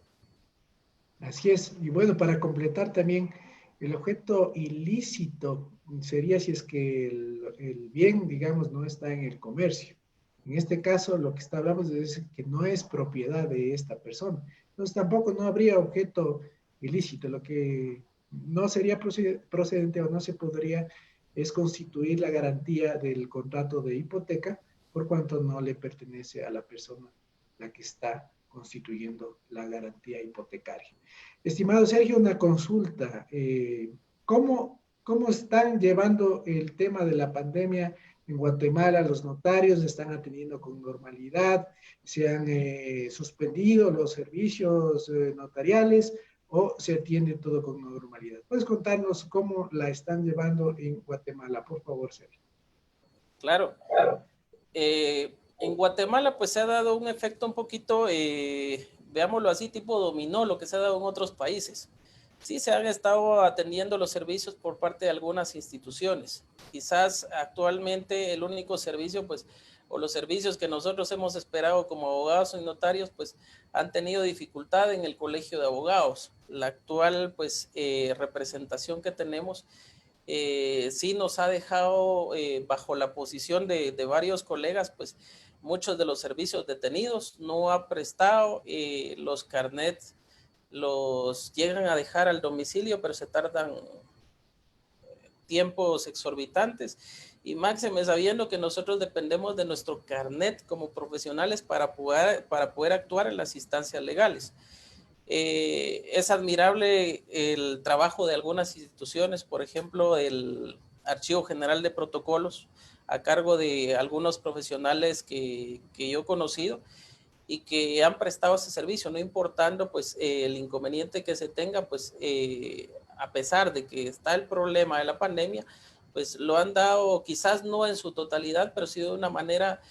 Así es. Y bueno, para completar también, el objeto ilícito sería si es que el bien, digamos, no está en el comercio. En este caso, lo que hablamos es que no es propiedad de esta persona. Entonces, tampoco no habría objeto ilícito. Lo que no sería procedente o no se podría es constituir la garantía del contrato de hipoteca por cuanto no le pertenece a la persona la que está constituyendo la garantía hipotecaria. Estimado Sergio, una consulta. ¿Cómo están llevando el tema de la pandemia en Guatemala? ¿Los notarios están atendiendo con normalidad? ¿Se han suspendido los servicios notariales o se atiende todo con normalidad? ¿Puedes contarnos cómo la están llevando en Guatemala, por favor, Sergio? Claro. En Guatemala pues se ha dado un efecto un poquito, veámoslo así, tipo dominó, lo que se ha dado en otros países. Sí, se han estado atendiendo los servicios por parte de algunas instituciones. Quizás actualmente el único servicio, pues, o los servicios que nosotros hemos esperado como abogados y notarios, pues, han tenido dificultad en el Colegio de Abogados. La actual, pues, representación que tenemos sí nos ha dejado bajo la posición de varios colegas, pues muchos de los servicios detenidos, no ha prestado los carnets, los llegan a dejar al domicilio, pero se tardan tiempos exorbitantes y máxime sabiendo que nosotros dependemos de nuestro carnet como profesionales para poder actuar en las instancias legales. Es admirable el trabajo de algunas instituciones, por ejemplo, el Archivo General de Protocolos, a cargo de algunos profesionales que yo he conocido y que han prestado ese servicio, no importando pues el inconveniente que se tenga, pues a pesar de que está el problema de la pandemia, pues lo han dado quizás no en su totalidad, pero sí de una manera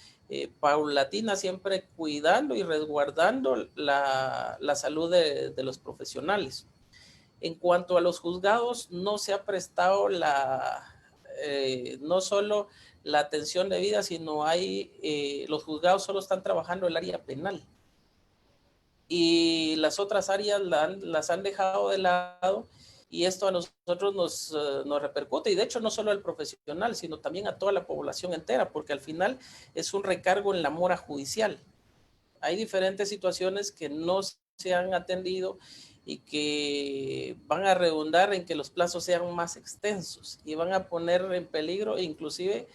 paulatina, siempre cuidando y resguardando la salud de los profesionales. En cuanto a los juzgados, no se ha prestado no solo la atención debida, sino los juzgados solo están trabajando el área penal y las otras áreas las han dejado de lado y esto a nosotros nos repercute y de hecho no solo al profesional, sino también a toda la población entera, porque al final es un recargo en la mora judicial. Hay diferentes situaciones que no se han atendido y que van a redundar en que los plazos sean más extensos y van a poner en peligro inclusive,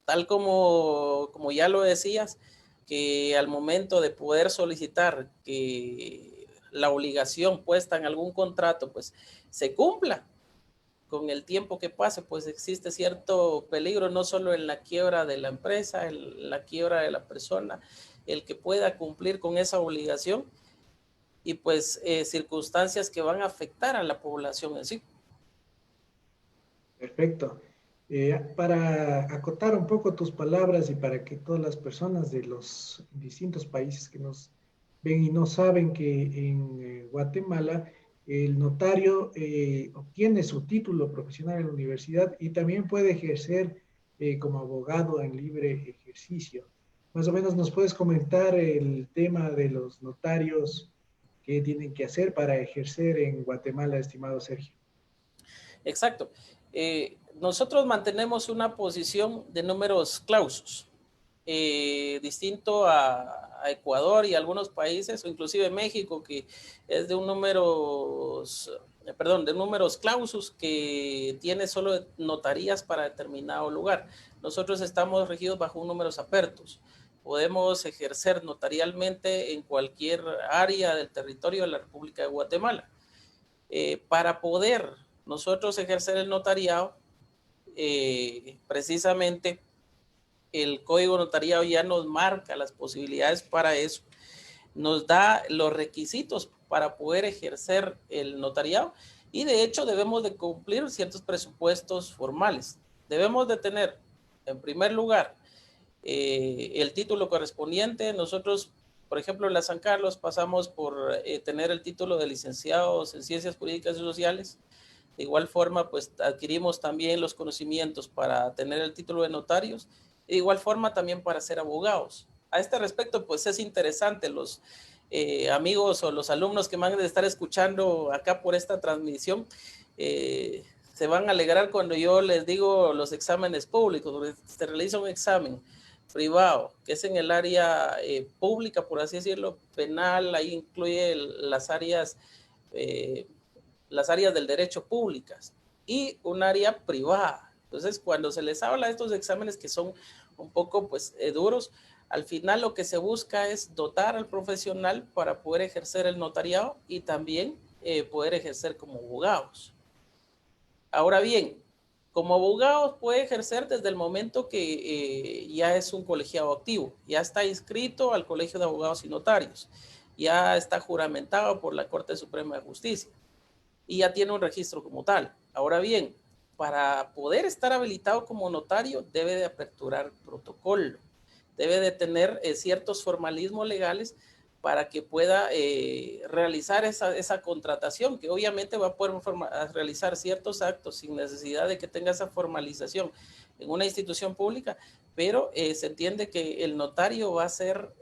tal como ya lo decías, que al momento de poder solicitar que la obligación puesta en algún contrato pues se cumpla con el tiempo que pase, pues existe cierto peligro no solo en la quiebra de la empresa, en la quiebra de la persona, el que pueda cumplir con esa obligación y pues circunstancias que van a afectar a la población en sí. Perfecto. Para acotar un poco tus palabras y para que todas las personas de los distintos países que nos ven y no saben que en Guatemala el notario obtiene su título profesional en la universidad y también puede ejercer como abogado en libre ejercicio. Más o menos nos puedes comentar el tema de los notarios que tienen que hacer para ejercer en Guatemala, estimado Sergio. Exacto. Nosotros mantenemos una posición de números clausus, distinto a Ecuador y algunos países, o inclusive México, que es de de números clausus que tiene solo notarías para determinado lugar. Nosotros estamos regidos bajo un números apertos. podemos ejercer notarialmente en cualquier área del territorio de la República de Guatemala. Para poder nosotros ejercer el notariado, precisamente el Código Notariado ya nos marca las posibilidades para eso, nos da los requisitos para poder ejercer el notariado y de hecho debemos de cumplir ciertos presupuestos formales. Debemos de tener, en primer lugar, el título correspondiente. Nosotros, por ejemplo, en la San Carlos pasamos por tener el título de licenciados en Ciencias Jurídicas y Sociales. De igual forma, pues adquirimos también los conocimientos para tener el título de notarios. De igual forma también para ser abogados. A este respecto, pues es interesante los amigos o los alumnos que van a estar escuchando acá por esta transmisión, se van a alegrar cuando yo les digo los exámenes públicos, donde se realiza un examen privado, que es en el área pública, por así decirlo, penal, ahí incluye las áreas del derecho públicas y un área privada. Entonces, cuando se les habla de estos exámenes que son un poco pues duros, al final lo que se busca es dotar al profesional para poder ejercer el notariado y también poder ejercer como abogados. Ahora bien, como abogado puede ejercer desde el momento que ya es un colegiado activo, ya está inscrito al Colegio de Abogados y Notarios, ya está juramentado por la Corte Suprema de Justicia y ya tiene un registro como tal. Ahora bien, para poder estar habilitado como notario debe de aperturar protocolo, debe de tener ciertos formalismos legales para que pueda realizar esa contratación, que obviamente va a poder realizar ciertos actos sin necesidad de que tenga esa formalización en una institución pública, pero se entiende que el notario va a ser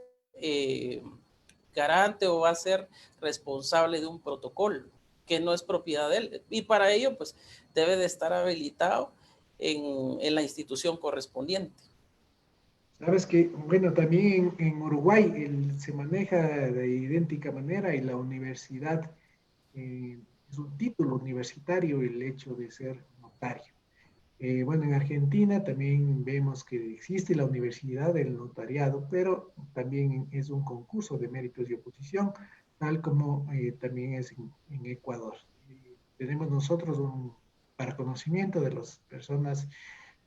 garante o va a ser responsable de un protocolo que no es propiedad de él, y para ello pues debe de estar habilitado en la institución correspondiente. Sabes que, bueno, también en Uruguay se maneja de idéntica manera y la universidad es un título universitario el hecho de ser notario. Bueno, en Argentina también vemos que existe la Universidad del Notariado, pero también es un concurso de méritos y oposición, tal como también es en Ecuador. Tenemos nosotros para conocimiento de las personas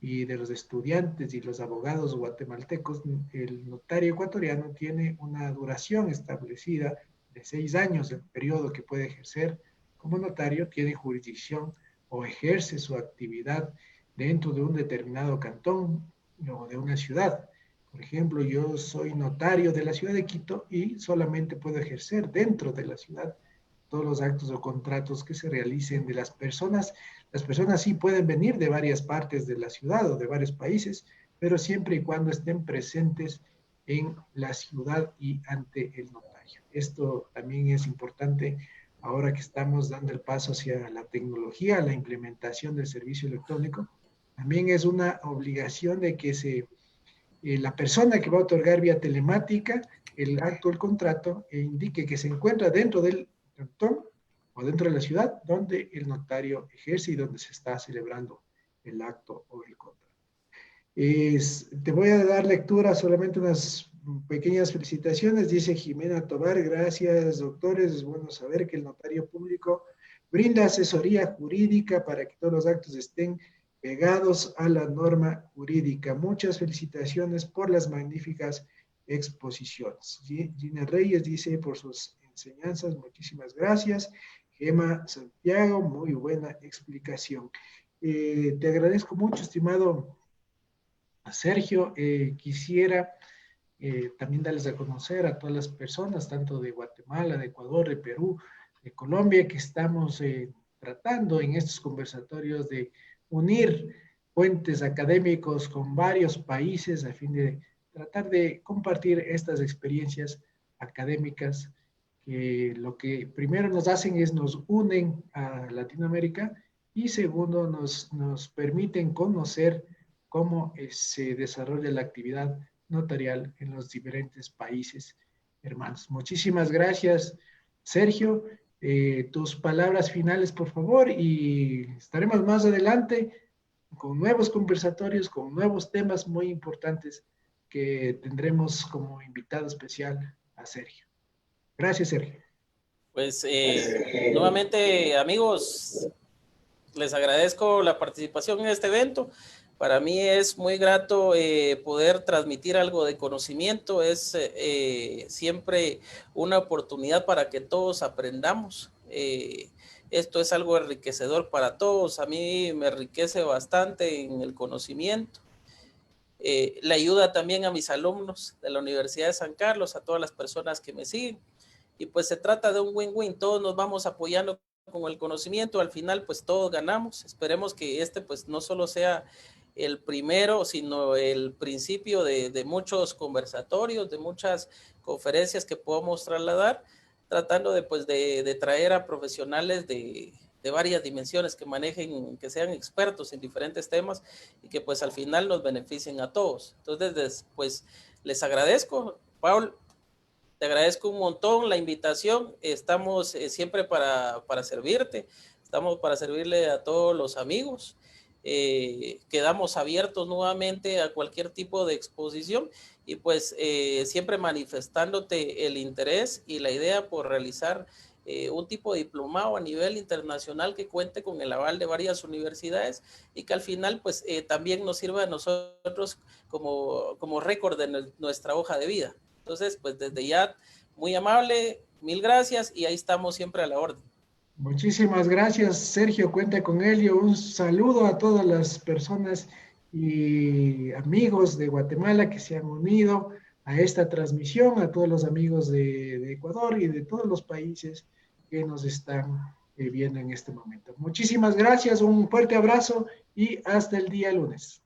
y de los estudiantes y los abogados guatemaltecos, el notario ecuatoriano tiene una duración establecida de 6 años, el periodo que puede ejercer como notario, tiene jurisdicción o ejerce su actividad dentro de un determinado cantón o de una ciudad. Por ejemplo, yo soy notario de la ciudad de Quito y solamente puedo ejercer dentro de la ciudad todos los actos o contratos que se realicen de las personas. Las personas sí pueden venir de varias partes de la ciudad o de varios países, pero siempre y cuando estén presentes en la ciudad y ante el notario. Esto también es importante ahora que estamos dando el paso hacia la tecnología, la implementación del servicio electrónico. También es una obligación de que la persona que va a otorgar vía telemática el acto, el contrato, indique que se encuentra dentro del cantón o dentro de la ciudad donde el notario ejerce y donde se está celebrando el acto o el contrato. Te voy a dar lectura solamente unas pequeñas felicitaciones. Dice Jimena Tobar, gracias doctores, es bueno saber que el notario público brinda asesoría jurídica para que todos los actos estén pegados a la norma jurídica. Muchas felicitaciones por las magníficas exposiciones. Gina Reyes dice por sus enseñanzas, muchísimas gracias. Gema Santiago, muy buena explicación. Te agradezco mucho, estimado Sergio. Quisiera también darles a conocer a todas las personas, tanto de Guatemala, de Ecuador, de Perú, de Colombia, que estamos tratando en estos conversatorios de unir puentes académicos con varios países a fin de tratar de compartir estas experiencias académicas que lo que primero nos hacen es nos unen a Latinoamérica y segundo nos permiten conocer cómo se desarrolla la actividad notarial en los diferentes países hermanos. Muchísimas gracias, Sergio. Tus palabras finales, por favor, y estaremos más adelante con nuevos conversatorios, con nuevos temas muy importantes que tendremos como invitado especial a Sergio. Gracias, Sergio. Pues nuevamente, amigos, les agradezco la participación en este evento. Para mí es muy grato poder transmitir algo de conocimiento. Es siempre una oportunidad para que todos aprendamos. Esto es algo enriquecedor para todos. A mí me enriquece bastante en el conocimiento. Le ayuda también a mis alumnos de la Universidad de San Carlos, a todas las personas que me siguen. Y pues se trata de un win-win. Todos nos vamos apoyando con el conocimiento. Al final, pues todos ganamos. Esperemos que este pues no solo sea el primero, sino el principio de muchos conversatorios, de muchas conferencias que podamos trasladar, tratando de, pues, de traer a profesionales de varias dimensiones que manejen, que sean expertos en diferentes temas y que pues al final nos beneficien a todos. Entonces, pues les agradezco, Paul, te agradezco un montón la invitación. Estamos siempre para servirte, estamos para servirle a todos los amigos. Quedamos abiertos nuevamente a cualquier tipo de exposición y pues siempre manifestándote el interés y la idea por realizar un tipo de diplomado a nivel internacional que cuente con el aval de varias universidades y que al final pues también nos sirva a nosotros como récord de nuestra hoja de vida. Entonces, pues desde ya, muy amable, mil gracias y ahí estamos siempre a la orden. Muchísimas gracias, Sergio. Cuenta con ello. Un saludo a todas las personas y amigos de Guatemala que se han unido a esta transmisión, a todos los amigos de Ecuador y de todos los países que nos están viendo en este momento. Muchísimas gracias, un fuerte abrazo y hasta el día lunes.